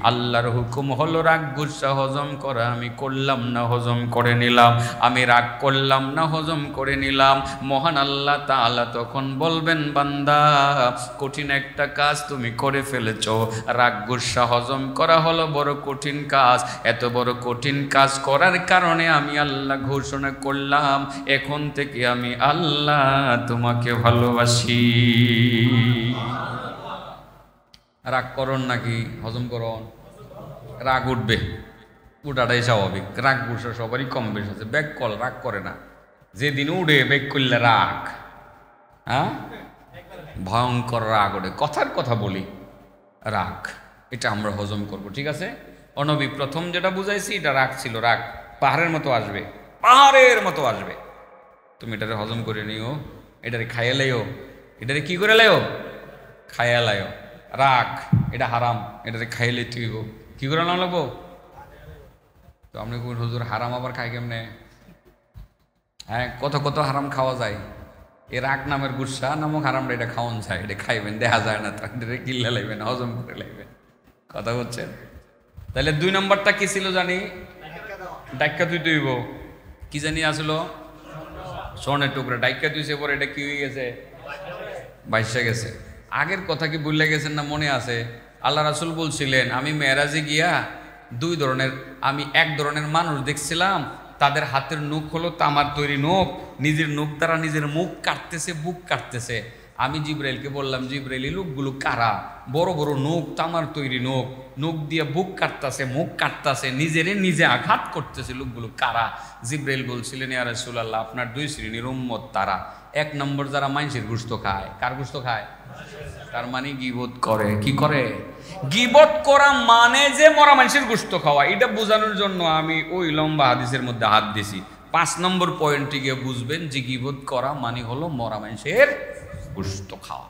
আল্লাহর হুকুম হলো রাগ গুসা হজম করা। আমি করলাম না, হজম করে নিলাম। আমি রাগ করলাম না, হজম করে নিলাম। মহান আল্লাহ তাআলা তখন বলবেন, বান্দা, কঠিন একটা কাজ তুমি করে ফেলেছো। রাগ গুসা হজম করা হলো বড় কঠিন কাজ। এত বড় কঠিন কাজ করার কারণে আমি আল্লাহ ঘোষণা করলাম, এখন থেকে আমি আল্লাহ তোমাকে ভালোবাসি। রাগ করন নাকি হজম করন? রাগ উঠবে, উঠাটাই স্বাভাবিক। রাগ গুসা সবারই কম বেশ আছে। ব্যাক কল রাগ করে না, যেদিন উঠে ব্যাক করলে রাগ, হ্যাঁ, ভয়ঙ্কর রাগ ওঠে। কথার কথা বলি, রাগ এটা আমরা হজম করব, ঠিক আছে? অনবী প্রথম যেটা বুঝাইছি, এটা রাগ ছিল। রাগ পাহাড়ের মতো আসবে, পাহাড়ের মতো আসবে। তুমি এটারে হজম করে নিও, এটারে খাইয়ে লাইও। এটারে কি করে লাইও? খাইয়া লাইও। রাগ এটা হারাম, এটারে খাইলে তুইব। কি করে না লাগবো? তো আপনি হুজুর হারাম আবার খাই কেমনে? হ্যাঁ, কত কত হারাম খাওয়া যায়। এ রাগ নামের গুসা নামক হারামটা এটা খাওয়ান যায়, এটা খাইবেন, দেখা যায় না তো, এটা কিল্লা লাইবেন, হজম করে লাইবেন। কথা বলছেন? তাহলে 2 নম্বরটা কি ছিল জানি? ডাক্কা তুই তুইব কি জানি আসলো? স্বর্ণের টুকরা ডাক্কা তুইছে, পরে এটা কি হয়ে গেছে? বাইসা গেছে। আগের কথা কি ভুলে গেছেন না? মনে আছে? আল্লাহ রাসূল বলছিলেন, আমি মেরাজে গিয়া আমি এক ধরনের মানুষ দেখছিলাম, তাদের হাতের নখ হলো তামার তৈরি নখ, নিজের নখ দ্বারা নিজের মুখ কাটতেছে, বুক কাটতেছে। আমি জিব্রাইলকে বললাম, জিব্রাইল এই লোকগুলো কারা? বড় বড় নখ, তামার তৈরি নখ, নখ দিয়ে বুক কাটতেছে, মুখ কাটতেছে, নিজেরে নিজে আঘাত করতেছে, লোকগুলো কারা? জিব্রাইল বলছিলেন, ইয়া রাসূলুল্লাহ, আপনার দুই শ্রেণীর উম্মত তারা। এক নম্বর যারা মানুষের গোশত খায়। কার গোশত খায়? তার মানে গীবত করে। কি করে? গীবত করা মানে যে মরা মানুষের গোশত খাওয়া। এটা বোঝানোর জন্য আমি ওই লম্বা হাদিসের মধ্যে হাত দিছি। 5 নম্বর পয়েন্টে গিয়ে বুঝবেন যে গীবত করা মানে হলো মরা মানুষের গোশত খাওয়া।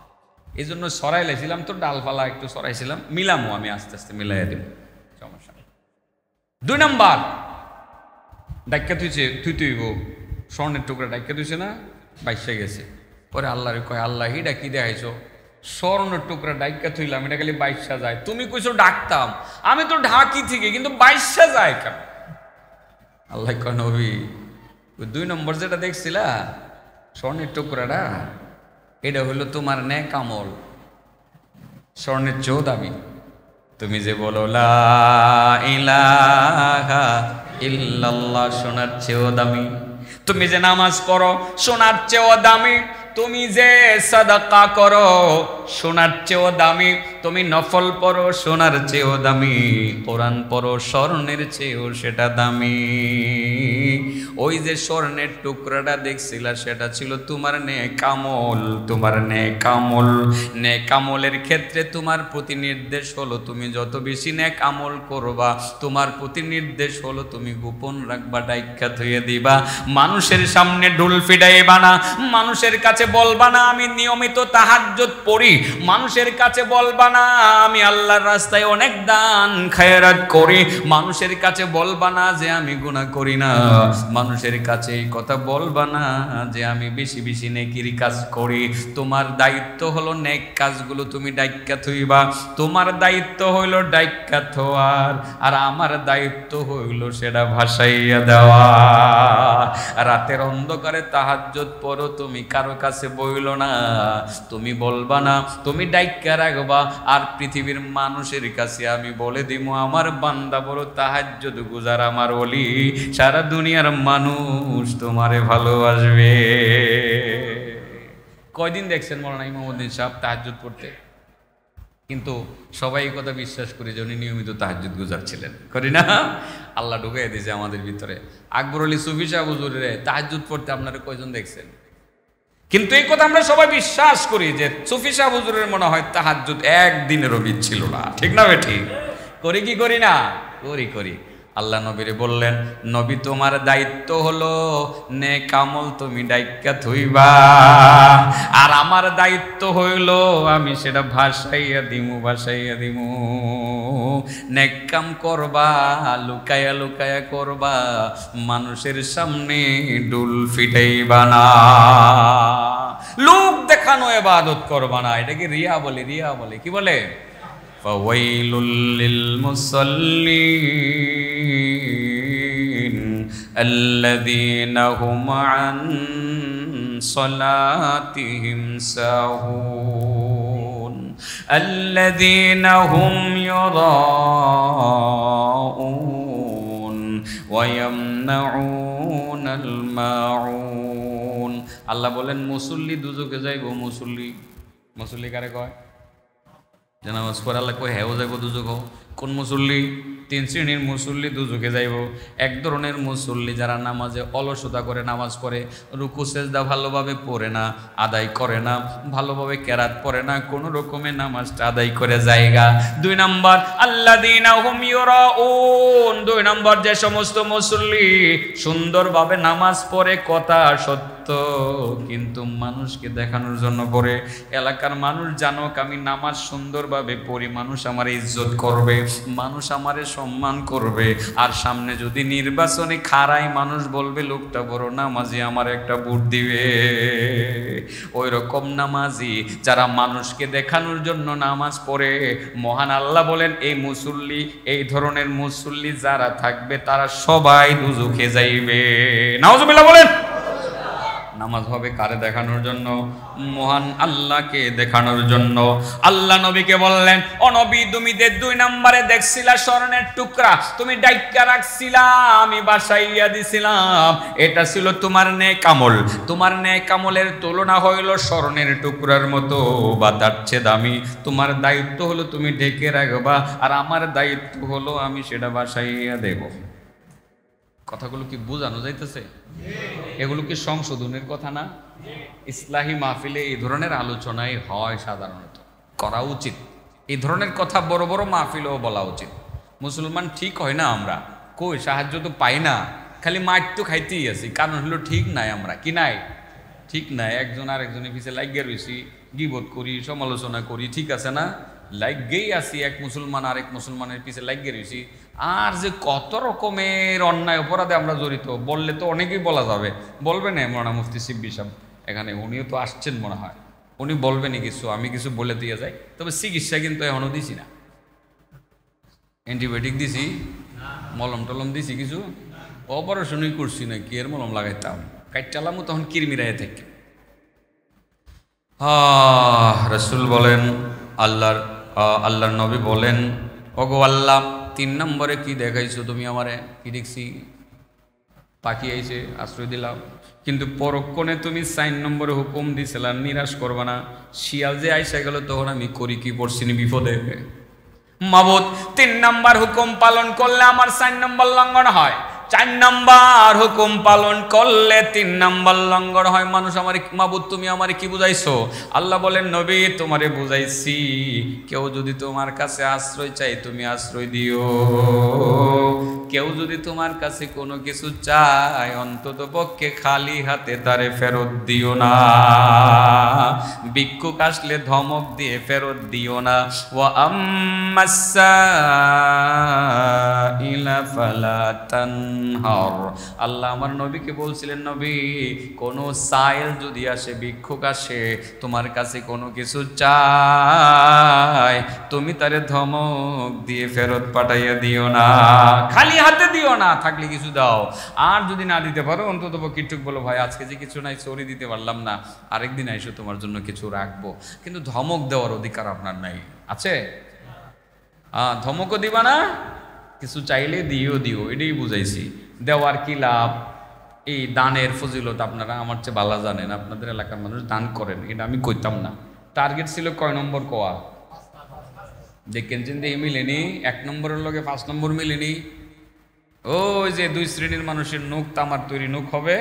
এই জন্য সরাইলেছিলাম তো, ডালপালা একটু সরাইছিলাম, মিলামো আমি আস্তে আস্তে মিলাইয়া দেব, সমস্যা নেই। 2 নম্বর, ডাক্কা তুইছে, তুইব স্বর্ণের টুকরা ডাক্কা তুইছে না, বাইশে গেছে। পরে আল্লাহরে কয়, আল্লাহ এটা কি দেখাইছো? স্বর্ণের টুকরা ডাক্কা থইলাম, এটা খালি বাইশা যায়। তুমি কইছো ডাকতাম, আমি তো ঢাকি থেকে, কিন্তু বাইশা যায় কেন? আল্লাহ কয়, নবী 2 নম্বর যেটা দেখছিলা স্বর্ণের টুকরাটা, এটা হলো তোমার নেক আমল, স্বর্ণের চেয়েও দামি। তুমি যে বলো লা ইলাহা ইল্লাল্লাহ, সোনার চেয়েও দামি। তুমি যে নামাজ পড়ো, সোনার চেয়েও দামি। তুমি যে সাদাকা করো, সোনার চেয়েও দামি। তুমি নফল পড়ো, সোনার চেয়েও দামি। কোরআন পড়ো, স্বর্ণের চেয়েও সেটা দামি। ওই যে স্বর্ণের টুকরাটা দেখছিলা, সেটা ছিল তোমার নেক আমল, তোমার নেক আমল। নেক আমলের ক্ষেত্রে তোমার প্রতি নির্দেশ হলো, তুমি যত বেশি নেক আমল করবা, তোমার প্রতি নির্দেশ হলো তুমি গোপন রাখবা, ডাইক্কা থইয়ে দিবা, মানুষের সামনে ঢোল ফিডাইবা না, মানুষের কাছে বলবা না আমি নিয়মিত তাহাজ্জুদ পড়ি, মানুষের কাছে বলবা না আমি আল্লাহর রাস্তায় অনেক দান খায়রাত করি, মানুষের কাছে বলবা না যে আমি গুনাহ করি না, মানুষের কাছে এই কথা বলবা না যে আমি বেশি বেশি নেকির কাজ করি। তোমার দায়িত্ব হলো নেক কাজগুলো তুমি ডাইক্কা থইবা, তোমার দায়িত্ব হইল ডাইক্কা থোয়ার, আর আমার দায়িত্ব হইল সেটা ভাসাইয়া দেওয়া। রাতের অন্ধকারে তাহাজ্জুদ পড়ো, তুমি কারো কাছে বইল না, তুমি বলবা না, তুমি ডাইক্কা রাখবা। আর পৃথিবীর মানুষের কাছে আমি বলে দিব আমার বান্দা বড় তাহাজ্জুদ গুজার, আমার ওলি, সারা দুনিয়ার মানুষ তোমারে ভালোবাসবে। কয়দিন দেখছেন মৌলানা ইমামউদ্দিন সাহেব তাহাজ্জুদ পড়তে? কিন্তু সবাই এই কথা বিশ্বাস করি যে উনি নিয়মিত তাহাজ্জুদ গুজার ছিলেন, করি না? আল্লাহ ঢুকাই দিয়েছে আমাদের ভিতরে। আকবর আলী সুফি সাহেব হুজুরে তাহাজ্জুদ পড়তে আপনারা কয়জন দেখছেন? কিন্তু এই কথা আমরা সবাই বিশ্বাস করি যে সুফি সাহেব হুজুরের মনে হয় তাহাজ্জুদ একদিনেরও মিস ছিল না, ঠিক না বেঠি? করি কি করি না? করি। আল্লাহ নবীরে বললেন, নবী তোমার দায়িত্ব হলো নেক আমল তুমি ডাইক্কা থইবা, আর আমার দায়িত্ব হইল আমি সেটা ভাসাইয়া দিমু। নেক কাম করবা, লুকায়া লুকায়া করবা, মানুষের সামনে ডুল ফিটাইবা না, লোক দেখানো ইবাদত করবা না। এটাকে রিয়া বলে। কি বলে? ফাওয়াইলুল লিল মুসাল্লিন আল্লাযীনা হুম আন সালাতিহিম সাহুন আল্লাযীনা হুম ইউরাউন ওয়া ইয়ামনাউনাল মাউন। আল্লাহ বলেন মুসল্লি দুজকে যাইব। মুসল্লি কারে কয়? যে নামাজ পড়ে আল্লাহ কয় হেও যাইব দুজক। কোন মুসল্লি? 3 শ্রেণীর মুসল্লি দুজকে যাইব। এক ধরনের মুসল্লি যারা নামাজে অলসতা করে নামাজ পড়ে, রুকু সেজদা ভালোভাবে পড়ে না, আদায় করে না, ভালোভাবে কেরাত পড়ে না, কোনো রকমে নামাজটা আদায় করে জায়গা। 2 নম্বর আল্লাযীনা হুম ইউরাউন, 2 নম্বর যে সমস্ত মুসল্লি সুন্দরভাবে নামাজ পড়ে, কথা সত্য কিন্তু মানুষকে দেখানোর জন্য পড়ে। এলাকার মানুষ জানুক আমি নামাজ সুন্দরভাবে পড়ি, মানুষ আমার ইজ্জত করবে, মানুষ আমারে সম্মান করবে, আর সামনে যদি নির্বাচনে খাড়াই মানুষ বলবে লোকটা বড় নামাজি, আমার একটা ভোট দিবে। ওই রকম নামাজি যারা মানুষকে দেখানোর জন্য নামাজ পড়ে, মহান আল্লাহ বলেন এই মুসল্লি, এই ধরনের মুসল্লি যারা থাকবে তারা সবাই দুজকে যাইবে। নাউজুবিল্লাহ বলেন। নামাজ হবে কারে দেখানোর জন্য? মহান আল্লাহকে দেখানোর জন্য। আল্লাহ নবীকে বললেন, ও নবী, তুমি 2 নম্বরে দেখছিলা স্বর্ণের টুকরা, তুমি ডাইক্কা রাখছিলা, আমি বাসাইয়া দিছিলাম, এটা ছিল তোমার নেক আমল। তোমার নেক আমলের তুলনা হইল স্বর্ণের টুকরার মতো বা তার চেয়ে দামি। তোমার দায়িত্ব হলো তুমি ঢেকে রাখবা, আর আমার দায়িত্ব হলো আমি সেটা বাসাইয়া দেব। কথাগুলো কি বোঝানো যাইতেছে? এগুলো কি সংশোধনের কথা না? ইসলাহি মাহফিলে এই ধরনের আলোচনাই হয়, সাধারণত করা উচিত। এই ধরনের কথা বড় বড় মাহফিলেও বলা উচিত। মুসলমান ঠিক হয় না আমরা, কই সাহায্য তো পাই না, খালি মাইট তো খাইতেই আছি। কারণ হলো ঠিক নাই, আমরা কি নাই, ঠিক নাই। একজন আরেকজনের পিছিয়ে লাগিয়ে রয়েছি, গীবত করি, সমালোচনা করি, ঠিক আছে না? লাগিয়েই আছি, এক মুসলমান আরেক মুসলমানের পিছিয়ে লাগিয়ে রয়েছি। আর যে কত রকমের অন্যায় অপরাধে আমরা জড়িত, বললে তো অনেকেই বলা যাবে। বলবেন না মৌলানা মুফতি শিবলি সাহেব এখানে, উনিও তো আসছেন মনে হয়, উনি বলবেনই কিছু, আমি কিছু বলে দিয়ে যাই। তবে চিকিৎসা কিন্তু এখনও দিছি না, অ্যান্টিবায়োটিক দিছি, মলম টলম দিছি, কিছু অপারেশনই করছি না, কি এর মলম লাগাইতাম, কাইটালামও তখন কিরমিরায় থেকে। রাসূল বলেন, আল্লাহর নবী বলেন, ওগো আল্লাহ, 3 নম্বরে কি দেখাইছো তুমি আমারে? কি দেখছি? পাখি আইছে, আশ্রয় দিলাম, কিন্তু পরক্ষণে তুমি 4 নম্বরে হুকুম দিছিলা নিরাশ করবা না। শিয়াল যে আইসা গেল তখন আমি করি কি, পড়ছিনি বিপদে। মাবুদ, 3 নম্বর হুকুম পালন করলে আমার 4 নম্বর লঙ্ঘন হয়, 4 নম্বর হুকুম পালন করলে 3 নম্বর লঙ্ঘন হয়। মানুষ আমার, মাবুদ তুমি আমারে কি বুঝাইছো? আল্লাহ বলেন, নবী তোমারে বুঝাইছি, কেউ যদি তোমার কাছে আশ্রয় চাই তুমি আশ্রয় দিও, কেউ যদি তোমার কাছে কোনো কিছু চায় অন্তত পক্ষে খালি হাতে তারে ফেরত দিও না। ভিক্ষুক আসলে ধমক দিয়ে ফেরত দিও না। ওয়া আম্মাসাইলা ফালা তানহার। আল্লাহ আমার নবীকে বলছিলেন, নবী কোনো সাইল যদি আসে, ভিক্ষুক আসে, তোমার কাছে কোনো কিছু চায়, তুমি তারে ধমক দিয়ে ফেরত পাঠাইয়া দিও না, খালি হাতে দিও না, থাকলে কিছু দাও। আর যদি না দিতে পারো অন্তত কিটুক বলো, ভাই আজকে যে কিছু নাই, সরি দিতে পারলাম না, আরেকদিন আইসো তোমার জন্য কিছু রাখবো। কিন্তু ধমক দেওয়ার অধিকার আপনার নাই, আছে? ধমকও দিবা না, কিছু চাইলে দিও, এটাই বুঝাইছি। দেওয়ার কি লাভ? এই দানের ফজিলত আপনারা আমার চেয়ে ভালো জানেন, আপনাদের এলাকার মানুষ দান করেন, এটা আমি কইতাম না। টার্গেট ছিল কয় নম্বর কোয়া? দেখেন চিন্তা মিলেনি, 1 নম্বরের লগে 5 নম্বর মিলেনি। ওই যে 2 শ্রেণীর মানুষের নখ তামার তৈরি নখ হবে।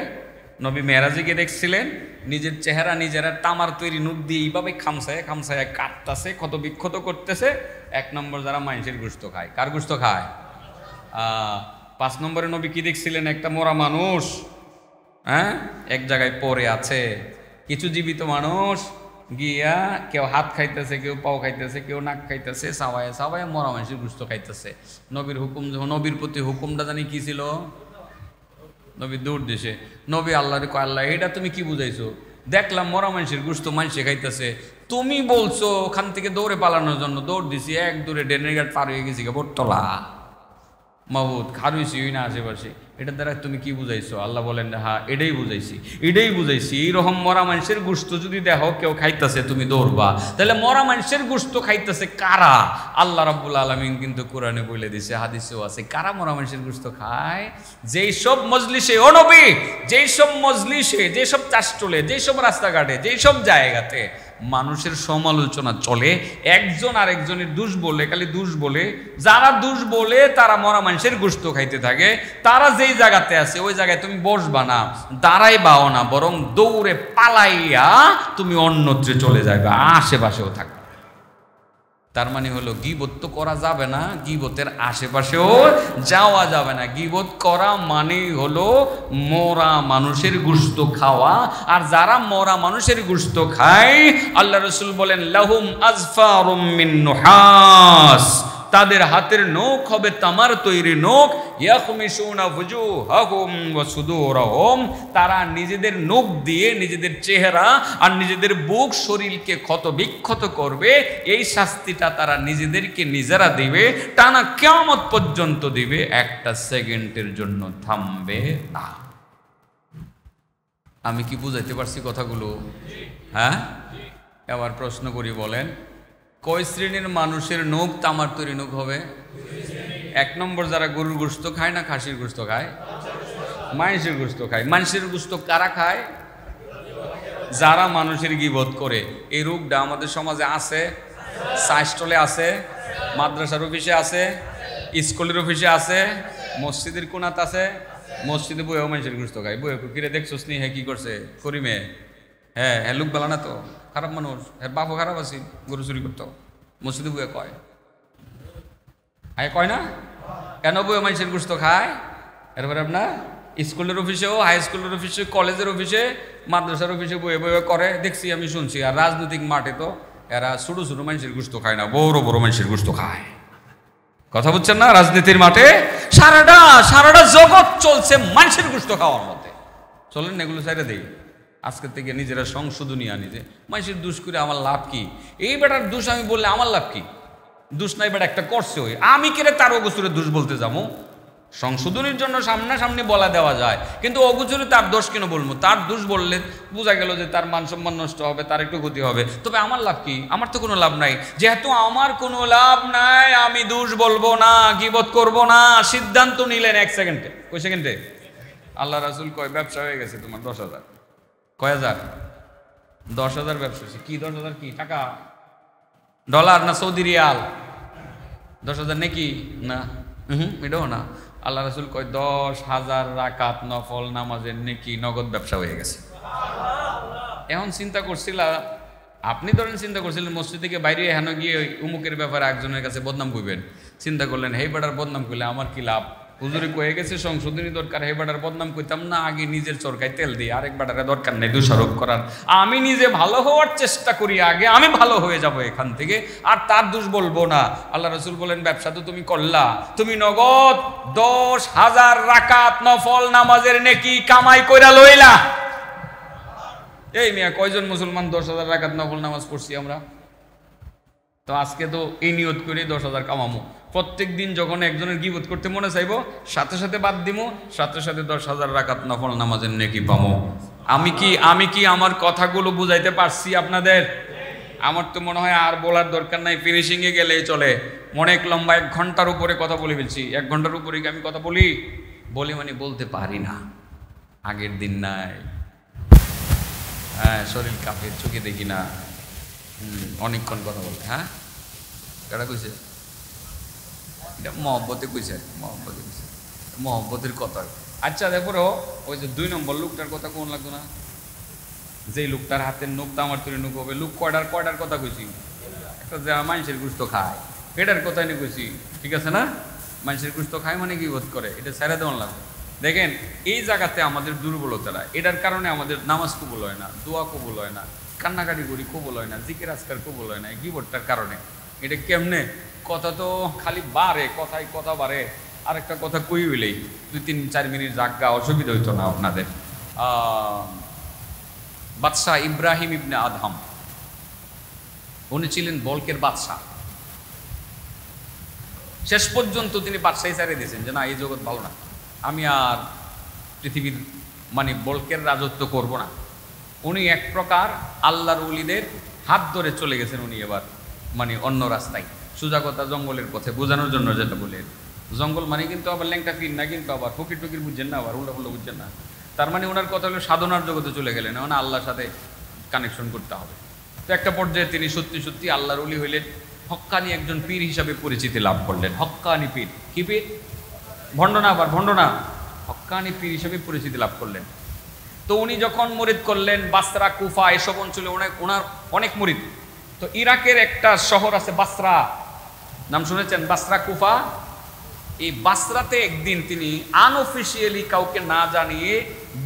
নবী মেরাজে গিয়ে দেখছিলেন, নিজের চেহারা নিজেরা তামার তৈরি নখ দিয়ে এইভাবে খামসায় কাটতেছে, ক্ষত বিক্ষত করতেছে। 1 নম্বর যারা মানুষের গোশত খায়, কার গোশত খায়? 5 নম্বরে নবী কি দেখছিলেন? একটা মরা মানুষ, এক জায়গায় পড়ে আছে, কিছু জীবিত মানুষ গিয়া কেউ হাত খাইতেছে, কেউ পাও খাইতেছে, কেউ নাক খাইতেছে, সাবায় মরা মানুষের গোশত খাইতেছে। নবীর হুকুম, নবীর প্রতি হুকুমটা জানি কি ছিল? নবী দৌড় দিছে। নবী আল্লাহরে কয়, আল্লাহ এটা তুমি কি বুঝাইছো? দেখলাম মরা মানুষের গোশত মানুষে খাইতেছে, তুমি বলছো ওখান থেকে দৌড়ে পালানোর জন্য, দৌড় দিছি, এক দূরে ডেনের ঘাট পার হয়ে গেছি, বোটতলা মাহবুদ খারুইছি ওই না আশেপাশে, এটার দ্বারা তুমি কি বুঝাইছো? আল্লাহ বলেন, হ্যাঁ এটাই বুঝাইছি। এইরকম মরা মানুষের গোশত যদি দেখো কেউ খাইতেছে, তুমি দৌড়বা। তাহলে মরা মানুষের গোশত খাইতেছে কারা? আল্লাহ রাব্বুল আলামিন কিন্তু কোরআনে বলে দিছে, হাদিসেও আছে, কারা মরা মানুষের গোশত খায়? যেই সব মজলিসে, ও নবী, যেই সব মজলিসে, যেসব চাষটলে, যেসব রাস্তাঘাটে, যেই সব জায়গাতে মানুষের সমালোচনা চলে, একজন আরেকজনের দোষ বলে, খালি দোষ বলে, যারা দোষ বলে তারা মরা মানুষের গোশত খাইতে থাকে, তারা যেই জায়গাতে আছে ওই জায়গায় তুমি বসবা না, দাঁড়াইবাও না, বরং দৌড়ে পালাইয়া তুমি অন্যত্রে চলে যাবে, আশেপাশেও থাকবে। তার মানে হলো গীবত তো করা যাবে না, গীবতের আশেপাশেও যাওয়া যাবে না। গীবত করা মানেই হলো মরা মানুষের গোশত খাওয়া। আর যারা মরা মানুষের গোশত খায়, আল্লাহ রাসূল বলেন, লাহুম আজফারুম মিন নুহাস, তাদের হাতের নখ হবে তামার তৈরি নখ। ইয়াখমিশুনা ফুজুহাহুম ওয়া সুদুরহুম, তারা নিজেদের নখ দিয়ে নিজেদের চেহারা আর নিজেদের বুক শরীরকে ক্ষত বিক্ষত করবে। এই শাস্তিটা তারা নিজেদেরকে নিজেরা দিবে, টানা কিয়ামত পর্যন্ত দিবে, 1 সেকেন্ডের জন্য থামবে না। আমি কি বুঝাইতে পারছি কথাগুলো? হ্যাঁ, এবার প্রশ্ন করি, বলেন কয় শ্রেণীর মানুষের নখ তামার তৈরি নখ হবে? 1 নম্বর, যারা গরুর গোশত খায় না খাসির গোশত খায়? মানুষের গোশত খায়। মানুষের গোশত কারা খায়? যারা মানুষের গীবত করে। এই রোগটা আমাদের সমাজে আছে, সাইস্টলে আছে, মাদ্রাসার অফিসে আছে, স্কুলের অফিসে আছে, মসজিদের কোনাত আছে। মসজিদে বইও মানুষের গোশত খায়। বইয়ে কিরে দেখছোস নি হ্যাঁ কি করছে করিমে? হ্যাঁ হ্যাঁ, লোক বেলা না তো, খারাপ মানুষ, হ্যাঁ বাপও খারাপ আছি, গরু চুরি করতো। মসজিদে বইয়ে কয়, হ্যাঁ কয় না? কেন বইয়ে মানুষের গোশত খায়? এরপরে আপনার স্কুলের অফিসেও, হাই স্কুলের অফিসে, কলেজের অফিসে, মাদ্রাসার অফিসে বইয়ে বইয়ে করে, দেখছি আমি, শুনছি। আর রাজনৈতিক মাঠে তো এরা ছোটো ছোটো মানুষের গোশত খায় না, বড় বড় মানুষের গোশত খায়। কথা বুঝছেন না? রাজনীতির মাঠে সারাটা জগৎ চলছে মানুষের গোশত খাওয়ার মধ্যে। চলেন এগুলো সাইডে দেই, আজকে থেকে নিজেরা সংশোধনী আনি যে মানুষের দোষ করে আমার লাভ কি? এই বেটার দোষ আমি বললে আমার লাভ কি? দোষ নাই বেটা একটা করছে, ওই আমি কেড়ে তার অগোচরে দোষ বলতে যাবো? সংশোধনীর জন্য সামনাসামনি বলা দেওয়া যায়, কিন্তু অগোচরে তার দোষ কেন বলবো? তার দোষ বললে বোঝা গেল যে তার মান সম্মান নষ্ট হবে, তার একটু ক্ষতি হবে। তবে আমার লাভ কি? আমার তো কোনো লাভ নাই। যেহেতু আমার কোনো লাভ নাই, আমি দোষ বলবো না, গীবত করব না। সিদ্ধান্ত নিলেন 1 সেকেন্ডে। কই সেকেন্ডে? আল্লাহ রাসূল কয় ব্যবসা হয়ে গেছে তোমার 10,000। কয় হাজার? 10,000 ব্যবসা হয়েছে। কি 10,000? কি টাকা? ডলার না সৌদি রিয়াল? 10,000 নাকি? না, এটাও না। আল্লাহ রাসূল কয় 10,000 রাকাত নফল নামাজের নেকি নগদ ব্যবসা হয়ে গেছে। এখন চিন্তা করছিলাম, আপনি ধরেন চিন্তা করছিলেন মসজিদ থেকে বাইরে হেন গিয়ে উমুকের ব্যাপারে একজনের কাছে বদনাম করবেন। চিন্তা করলেন হে বেটার বদনাম করলে আমার কি লাভ? হুজুরে কয়ে গেছে সংশোধনী দরকার, হে বেটার বদনাম করতাম না, আগে নিজের চরকায় তেল দিই, আরেক বেটারে দরকার নেই দোষারোপ করার। আমি নিজে ভালো হওয়ার চেষ্টা করি, আগে আমি ভালো হয়ে যাব এখান থেকে, আর তার দোষ বলবো না। আল্লাহ রাসূল বলেন ব্যবসা তো তুমি করলা, তুমি নগদ 10,000 রাকাত নফল নামাজের নেকি কামাই কইরা লইলা। এই মিয়া কয়জন মুসলমান 10,000 রাকাত নফল নামাজ পড়ছি আমরা? তো আজকে তো এই নিয়ত করে 10,000 কামামো। প্রত্যেক দিন যখন একজনের গীবত করতে মনে চাইবো, সাথে সাথে বাদ দিমো, সাথে সাথে 10,000 রাকাত নফল নামাজের নেকি পামো। আমি কি আমার কথাগুলো বুঝাইতে পারছি আপনাদের? আমার তো মনে হয় আর বলার দরকার নাই, ফিনিশিংয়ে গেলেই চলে। অনেক লম্বা 1 ঘন্টার উপরে কথা বলে ফেলছি। 1 ঘন্টার উপরে কি আমি কথা বলি মানে বলতে পারি না। আগের দিন নাই, হ্যাঁ শরীর কাঁপে, চোখে দেখি না, অনেকক্ষণ কথা বলতে। হ্যাঁ কেটা কইছে? এটা মহব্বতে কইছে, মহব্বতের কথা। আচ্ছা দেখো, ওই যে 2 নম্বর লোকটার কথা কোন লাগতো না? যেই লোকটার হাতের নখ আমার তৈরি নখ হবে। লোক কয়টার কথা কইছি? একটা যে মানুষের গোশত খায়, এটার কথা নিয়ে কইছি, ঠিক আছে না? মানুষের গোশত খায় মানে গীবত করে, এটা ছেড়ে দেওয়ার লাগবে। দেখেন এই জায়গাতে আমাদের দুর্বলতারা, এটার কারণে আমাদের নামাজ কবুল হয় না, দোয়া কবুল হয় না, কান্নাকাটি করি কবুল হয় না, জিকির আজকার কবুল হয় না, গীবতটার কারণে। এটা কেমনে? কথা তো খালি বাড়ে, কথায় কথা বাড়ে, আরেকটা কথা কই হইলেই 2-3-4 মিনিট জাগা, অসুবিধা হইতো না আপনাদের। বাদশাহ ইব্রাহিম ইবনে আদহাম, উনি ছিলেন বলকের বাদশাহ। শেষ পর্যন্ত তিনি বাদশাহী ছেড়ে দিয়েছেন যে না, এই জগৎ ভালো না, আমি আর পৃথিবীর মানে বলকের রাজত্ব করব না। উনি এক প্রকার আল্লাহর ওলিদের হাত ধরে চলে গেছেন। উনি এবার মানে অন্য রাস্তায়, সোজা কথা জঙ্গলের পথে, বোঝানোর জন্য যেটা বলে। জঙ্গল মানে কিন্তু আবার ল্যাংটা ফির না, কিন্তু আবার ফকির টকির বুঝছেন না, আবার উল্টা ফুল্টা বুঝছেন না। তার মানে ওনার কথা হলো সাধনার জগতে চলে গেলেন, মানে আল্লাহর সাথে কানেকশন করতে হবে। তো একটা পর্যায়ে তিনি সত্যি সত্যি আল্লাহর ওলি হইলেন, হক্কানি একজন পীর হিসাবে পরিচিতি লাভ করলেন। হক্কানি পীর, কি পীর? ভণ্ডনা, আবার ভণ্ডনা, হক্কানি পীর হিসাবে পরিচিতি লাভ করলেন। তো উনি যখন মুরিদ করলেন, বাসরা, কুফা এসব অঞ্চলে ওনার অনেক মুরিদ। তো ইরাকের একটা শহর আছে বাসরা, নাম শুনেছেন? বাসরা, কুফা। এই বাসরাতে একদিন তিনি আনঅফিসিয়ালি কাউকে না জানিয়ে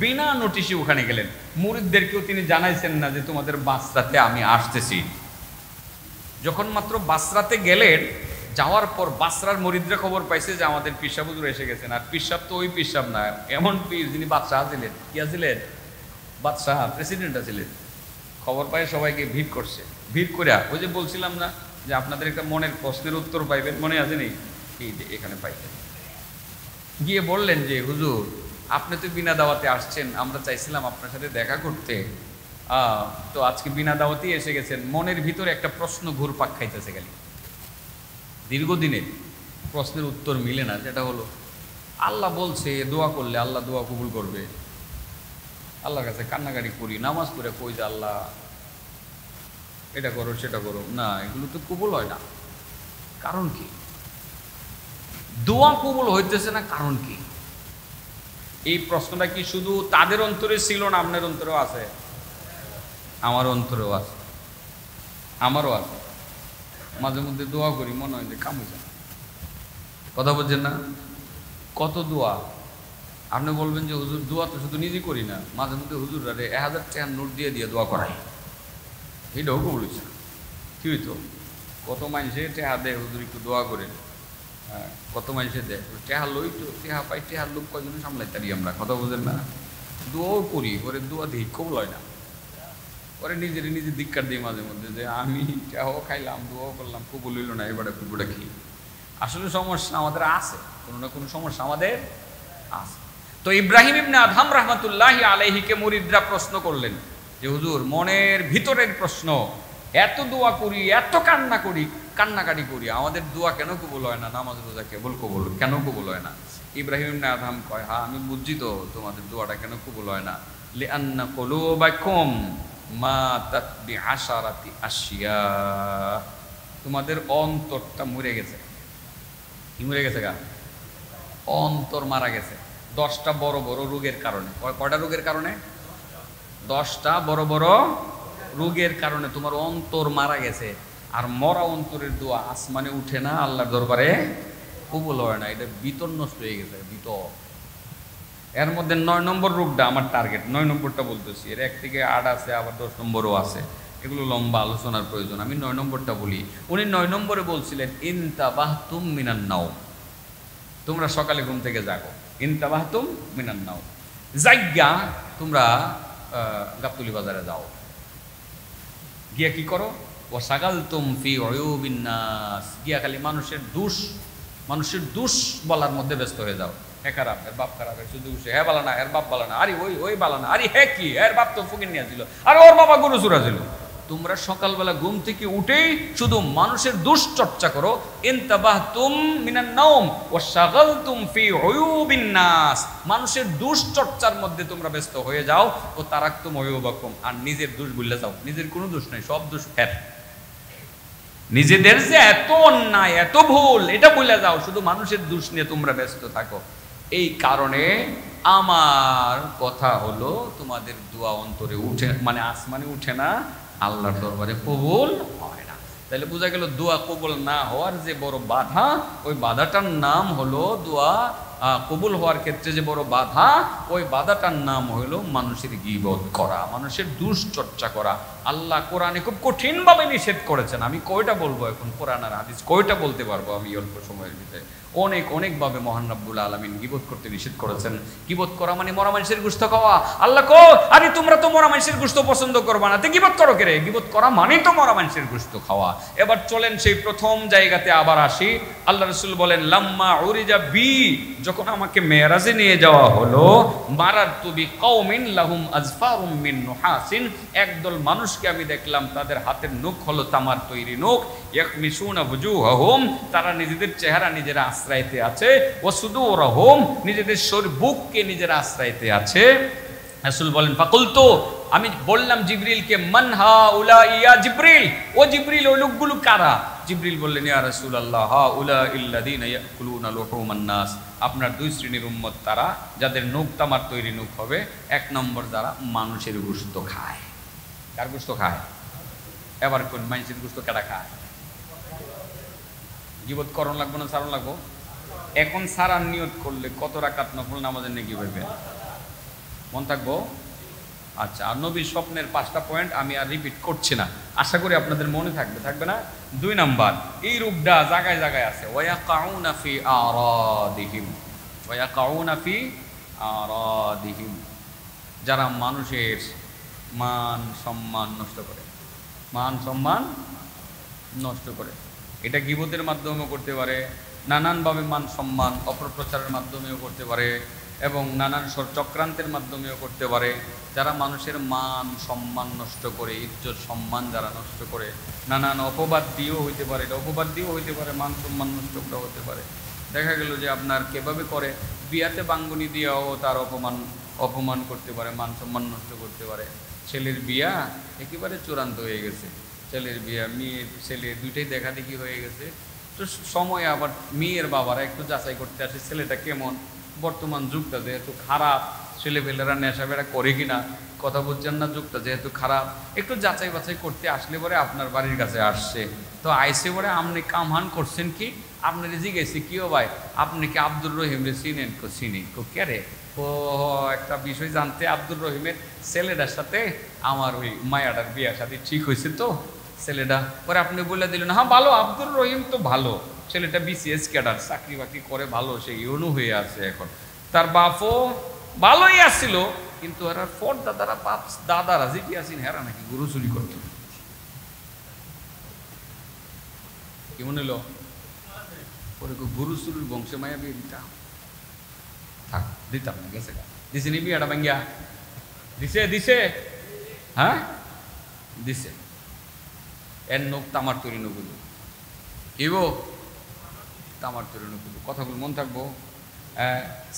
বিনা নোটিশে ওখানে গেলেন। মুরিদদেরকেও তিনি জানাইছেন না যে তোমাদের বাসরাতে আমি আসতেছি। যখন মাত্র বাসরাতে গেলেন, যাওয়ার পর বাসরার মুরিদরা খবর পাইছে যে আমাদের পিসাব হুজুর এসে গেছেন। আর পিসাব তো ওই পিসাব না, এমন পীর যিনি বাদশাহ ছিলেন। কি ছিলেন? বাদশাহ, প্রেসিডেন্ট ছিলেন। খবর পায় সবাইকে ভিড় করছে। ভিড় করে ওই যে বলছিলাম না যে আপনাদের একটা মনের প্রশ্নের উত্তর পাইবেন, মনে আছে নেই? এই এখানে পাইতেন। গিয়ে বললেন যে হুজুর আপনি তো বিনা দাওয়াতে আসছেন, আমরা চাইছিলাম আপনার সাথে দেখা করতে, তো আজকে বিনা দাওয়াতেই এসে গেছেন। মনের ভিতরে একটা প্রশ্ন ঘুরপাক খাইতেছে খালি, দীর্ঘদিনের প্রশ্নের উত্তর মিলে না। যেটা হলো, আল্লাহ বলছে দোয়া করলে আল্লাহ দোয়া কবুল করবে, আল্লাহর কাছে কান্নাকাটি করি, নামাজ পড়ে কই যে আল্লাহ এটা করো সেটা করো, না এগুলো তো কবুল হয় না। কারণ কি? দোয়া কবুল হইতেছে না, কারণ কি? এই প্রশ্নটা কি শুধু তাদের অন্তরে ছিল না, আপনার অন্তরেও আছে? আমার অন্তরেও আছে, আমারও আছে। মাঝে মধ্যে দোয়া করি, মনে হয় যে কাম হয়েছে না। কথা বলছেন না? কত দোয়া! আপনি বলবেন যে হুজুর দোয়া তো শুধু নিজে করি না, মাঝে মধ্যে হুজুর 1000 টাকার নোট দিয়ে দিয়ে দোয়া করাই, এটাও কবুল হয়েছে না। কি হইতো? কত মানুষে টেহা দেয় হুজুর একটু দোয়া করে, হ্যাঁ কত মানুষে দেয়, টেহা লই তো টেহা পাই, টেহার লোক কয়জনে সামলাই তারি আমরা। কথা বলছেন না? দোয়াও করি, পরে দোয়া দিই কবুল হয় না, পরে নিজে ধিক্কার দিই মাঝে মধ্যে যে আমি টেহাও খাইলাম, দোয়াও করলাম, কবুল হইল না, এবারে কুকুরটা খেয়ে। আসলে সমস্যা আমাদের আছে, কোনো না কোনো সমস্যা আমাদের আছে। তো ইব্রাহিম ইবনে আদহাম রাহমাতুল্লাহি আলাইহিকে মুরিদরা প্রশ্ন করলেন যে হুজুর মনের ভিতরের প্রশ্ন, এত দোয়া করি, এত কান্নাকাটি করি, আমাদের দোয়া কেন কবুল হয় না? নামাজ রোজা কেবল কবুল, কেন কবুল হয় না? ইব্রাহিম ইবনে আদহাম কয়, হ্যাঁ আমি বুঝছি তো তোমাদের দোয়াটা কেন কবুল হয় না। লিআন্না কুলুবাকুম মাতাত বিআশারাতি আশিয়া, তোমাদের অন্তরটা মরে গেছে। কি মরে গেছে গা? অন্তর মারা গেছে 10টা বড় বড় রোগের কারণে। কয়টা রোগের কারণে? 10টা বড় বড় রোগের কারণে তোমার অন্তর মারা গেছে। আর মরা অন্তরের দোয়া আসমানে উঠে না, আল্লাহর দরবারে কবুল হয় না, এটা ভিতর নষ্ট হয়ে গেছে, ভিতর। এর মধ্যে 9 নম্বর রোগটা আমার টার্গেট, 9 নম্বরটা বলতেছি। এর 1 থেকে 8 আছে, আবার 10 নম্বরও আছে, এগুলো লম্বা আলোচনার প্রয়োজন। আমি 9 নম্বরটা বলি। উনি 9 নম্বরে বলছিলেন ইনতাবাহতুম মিনান নাওম, তোমরা সকালে ঘুম থেকে জাগো। ইনতাবাহতুম মিনান নাওম, জাইগা তোমরা গাবতলী বাজারে যাও, গিয়া কি করো? ওয়াসাগালতুম ফি উয়ুবিন নাস, গিয়া খালি মানুষের দোষ বলার মধ্যে ব্যস্ত হয়ে যাও। হে খারাপ, এর বাপ খারাপ, এর শুধু হে বালা না, এর বাপ বালা না, আরে ওই বালা না, আরে হে কি, এর বাপ তো ফকির নিয়ে ছিল, আর ওর বাবা গরু চুরা ছিল। তোমরা সকালবেলা ঘুম থেকে উঠেই শুধু মানুষের দুশ্চর্চা করো। ইনতাবাহতুম মিনান নাওম ওয়াশাগালতুম ফি উয়ুবিন নাস, মানুষের দুশ্চর্চার মধ্যে তোমরা ব্যস্ত হয়ে যাও। ও তারাকতুম উয়ুবাকুম, আর নিজের দোষ ভুলে যাও। নিজের কোনো দোষ নাই, সব দোষ এর। নিজেদের যে এত অন্যায়, এত ভুল, এটা ভুলে যাও, শুধু মানুষের দোষ নিয়ে তোমরা ব্যস্ত থাকো। এই কারণে আমার কথা হলো, তোমাদের দোয়া অন্তরে উঠে, মানে আসমানে উঠে না, আল্লাহর দরবারে কবুল হয় না। তাহলে বোঝা গেল দোয়া কবুল না হওয়ার যে বড় বাধা, ওই বাধাটার নাম হলো দোয়া কবুল হওয়ার ক্ষেত্রে যে বড় বাধা, ওই বাধাটার নাম হলো মানুষের গীবত করা, মানুষের দুশ্চর্চা করা। আল্লাহ কোরআনে খুব কঠিনভাবে নিষেধ করেছেন। আমি কয়টা বলবো এখন, কোরআন আর হাদিস কয়টা বলতে পারবো আমি অল্প সময়ের ভিতরে? অনেকভাবে মহান রব্বুল আলামিন গীবত করতে নিষেধ করেছেন। গীবত করা মানে মরা মানুষের গোশত খাওয়া। আল্লাহ কো, আরে তোমরা তো মরা মানুষের গোশত পছন্দ করবা না, তো গীবত করো কে রে? গীবত করা মানে তো মরা মানুষের গোশত খাওয়া। এবার চলেন সেই প্রথম জায়গাতে আবার আসি। আল্লাহ রাসূল বলেন, লাম্মা উরিজা বি, যখন আমাকে মেরাজে নিয়ে যাওয়া হলো, মারাতু বিকাউমিন লাহুম আজফারুম মিন নুহাসিন, একদল মানুষকে আমি দেখলাম তাদের হাতের নখ হলো তামার তৈরি নখ। ইয়াকমিসুনা বুজুহাহুম, তারা নিজেদের চেহারা নিজেরা আশ্রয়তে আছে। ওয়াসুদুরহুম, নিজেদের শরীর বুককে নিজেরা আশ্রয়তে আছে। রাসূল বলেন, ফাকুলতু, আমি বললাম জিবরিলকে, মান হাউলা ইয়া জিবরিল, ও জিবরিল ওই লোকগুলো কারা? জিবরিল বললেন, ইয়া রাসূলুল্লাহ, হাউলা ইল্লাযিনা ইয়াকুলুনা লুহুমান নাস, আপনার 2 শ্রেণীর উম্মত তারা, যাদের নখ তামার তৈরি নখ হবে। 1 নম্বর, যারা মানুষের গোশত খায়। কার গোশত খায়? এবার কোন মানুষের গোশত কারা খায়? গীবত করণ লাগবো না সারণ লাগবো? এখন সারার নিয়ত করলে কত রাকাত নফল নামাজের নেকি হইবে? মন থাকবো? আচ্ছা, আর নবীর স্বপ্নের 5টা পয়েন্ট আমি আর রিপিট করছি না, আশা করি আপনাদের মনে থাকবে, থাকবে না? 2 নাম্বার, এই রূপটা জায়গায় জায়গায় আছে। ওয়ায়াকাউনা ফি আরাদিহিম, ওয়ায়াকাউনা ফি আরাদিহিম, যারা মানুষের মান সম্মান নষ্ট করে, মান সম্মান নষ্ট করে। এটা গীবতের মাধ্যমেও করতে পারে, নানানভাবে মান সম্মান অপপ্রচারের মাধ্যমেও করতে পারে, এবং নানান চক্রান্তের মাধ্যমেও করতে পারে। যারা মানুষের মান সম্মান নষ্ট করে, ইজ্জত সম্মান যারা নষ্ট করে, নানান অপবাদ দিয়েও হইতে পারে, এটা অপবাদ দিয়েও হইতে পারে, মান সম্মান নষ্ট করা হতে পারে। দেখা গেল যে আপনার কিভাবে করে বিয়াতে বাঙ্গুনি দিয়েও তার অপমান করতে পারে, মান সম্মান নষ্ট করতে পারে। ছেলের বিয়া একেবারে চূড়ান্ত হয়ে গেছে, ছেলের বিয়া মেয়ে ছেলে দুইটাই দেখা দেখি হয়ে গেছে। তো সময় আবার মেয়ের বাবারা একটু যাচাই করতে আসে ছেলেটা কেমন, বর্তমান যুগটা যেহেতু খারাপ, ছেলেপেলেরা নেশা বেড়া করে কিনা, কথা বলছেন না, যুগটা যেহেতু খারাপ, একটু যাচাই বাছাই করতে আসলে পরে আপনার বাড়ির কাছে আসছে। তো আইসে পরে আপনি কামহান করছেন কি, আপনার জিজ্ঞেসি কিও ভাই আপনি কি আব্দুর রহিম রে চিনেন? চিনি। কে রে? ও একটা বিষয় জানতে, আব্দুর রহিমের ছেলেটার সাথে আমার ওই মায়াটার বিয়ার সাথে ঠিক হয়েছে, তো ছেলেটা পরে আপনি বলে দিলেন হ্যাঁ ভালো, আব্দুর রহিম তো ভালো, ছেলেটা বিসিএস ক্যাডার, চাকরি বাকরি করে ভালো, সে ইউনু হয়ে আছে এখন। তার বাপও ভালোই আসছিল, কিন্তু এরা ফর দাদারা বাপ দাদারা যে কি আছেন হেরা নাকি গরু চুরি করত। কি মনে হলো? পরে গরু চুরির বংশে মায়া বিয়ে দিতাম, থাক দিতাম না, গেছে দিছে নি বিয়াটা ভাঙ্গিয়া দিছে দিছে, হ্যাঁ দিছে। এর নোক তামার তৈরি নগুলো ইবো তামার তৈরি নগুলো, কথাগুলো মন থাকবো।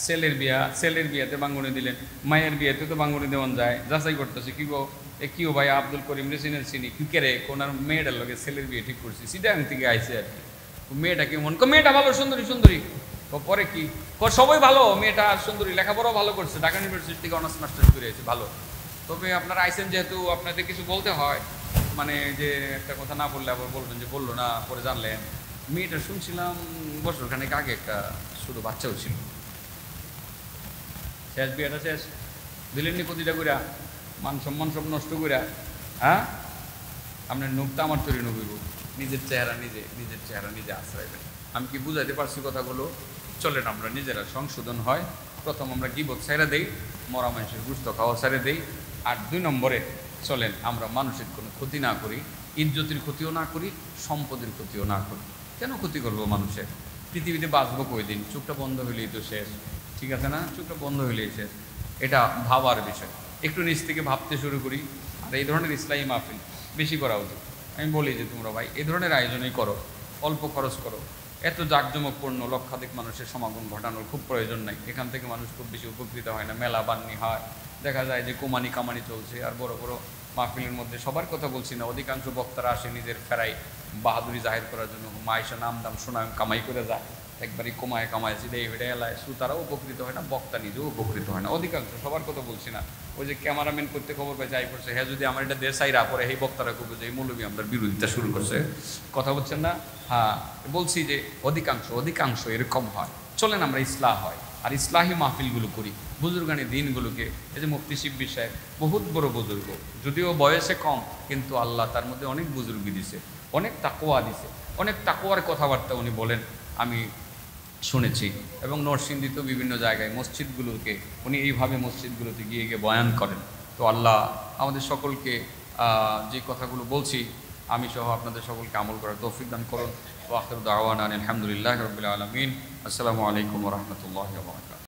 ছেলের বিয়াতে বাঙ্গুনি দিলেন, মায়ের বিয়াতে তো বাঙ্গুনি দেওয়ান যায়, যাচাই করতেছে কি গো কিও ভাই আব্দুল করিম রে চিনি কি কে রে, কোনার মেয়েটার লগে ছেলের বিয়ে ঠিক করছি, সিটাং থেকে আইসে আর কি। মেয়েটা কেমন? মেয়েটা ভালো, সুন্দরী সুন্দরী। পরে কি সবাই ভালো, মেয়েটা সুন্দরী, লেখাপড়াও ভালো করছে, ঢাকা ইউনিভার্সিটি থেকে অনার্স মাস্টার্স করে আছে, ভালো। তবে আপনারা আইসেন যেহেতু আপনাদের কিছু বলতে হয়, মানে যে একটা কথা না বললে আবার বলবেন যে বললো না, পরে জানলেন। মেয়েটা শুনছিলাম বছরখানেক আগে একটা ছোটো বাচ্চাও ছিল, শেষ বিয়েটা শেষ দিলেননি প্রতিটা কইরা, মান সম্মান সব নষ্ট কইরা। হ্যাঁ আপনার নোকটা আমার তৈরি নবীব, নিজের চেহারা নিজে আশ্রয়। আমি কি বুঝাইতে পারছি কথাগুলো? চলেন আমরা নিজেরা সংশোধন হয়। প্রথম আমরা গীবত ছাইরা দেই, মরা মানুষের গুস্ত খাওয়া ছাইরা দেই। আর 2 নম্বরে চলেন আমরা মানুষের কোনো ক্ষতি না করি, ইজ্জতের ক্ষতিও না করি, সম্পদের ক্ষতিও না করি। কেন ক্ষতি করবো মানুষের? পৃথিবীতে বাঁচবো কয়দিন? চোখটা বন্ধ হইলেই তো শেষ, ঠিক আছে না? চোখটা বন্ধ হইলেই শেষ। এটা ভাবার বিষয়, একটু নিজ থেকে ভাবতে শুরু করি। আর এই ধরনের ইসলামী মাহফিল বেশি করা উচিত। আমি বলি যে তোমরা ভাই এই ধরনের আয়োজনই করো, অল্প খরচ করো। এত জাঁকজমকপূর্ণ লক্ষাধিক মানুষের সমাগম ঘটানোর খুব প্রয়োজন নাই। এখান থেকে মানুষ খুব বেশি উপকৃত হয় না, মেলা বান্নি হয়, দেখা যায় যে কুমানি কামানি চলছে। আর বড় বড় মাহফিলের মধ্যে সবার কথা বলছি না, অধিকাংশ বক্তারা আসে নিজের ফেরাই বাহাদুরি জাহির করার জন্য, মাইশা নাম দাম শোনায় কামাই করে যায়, একবারই কমায় জিডে হেডে এলায়, শ্রোতারাও উপকৃত হয় না, বক্তা নিজেও উপকৃত হয় না। অধিকাংশ, সবার কথা বলছি না। ওই যে ক্যামেরাম্যান করতে খবর পাই যাই করছে, হ্যাঁ যদি আমার এটা দেশাইরা পরে এই বক্তারা করবো যে এই মৌলবী আমরা বিরোধিতা শুরু করছে, কথা বলছেন না? হ্যাঁ বলছি যে অধিকাংশ এরকম হয়। চলেন আমরা ইসলাহ হয় আর ইসলাহি মাহফিলগুলো করি, বুজুর্গানি দিনগুলোকে। এই যে মুফতি শিববি সাহেব বহুত বড় বুজুর্গ, যদিও বয়সে কম, কিন্তু আল্লাহ তার মধ্যে অনেক বুজুর্গি দিছে, অনেক তাকওয়া দিছে, অনেক তাকওয়ার কথাবার্তা উনি বলেন আমি শুনেছি। এবং নরসিংদীতেও বিভিন্ন জায়গায় মসজিদগুলোকে উনি এইভাবে মসজিদগুলোতে গিয়ে বয়ান করেন। তো আল্লাহ আমাদের সকলকে যে কথাগুলো বলছি আমি সহ আপনাদের সকলকে আমল করার তৌফিক দান করুন। ওয়া আখিরু দাওয়ানা আলহামদুলিল্লাহি রাব্বিল আলামিন। আসসালামু আলাইকুম ওয়া রাহমাতুল্লাহি ওয়া বারাকাতুহু।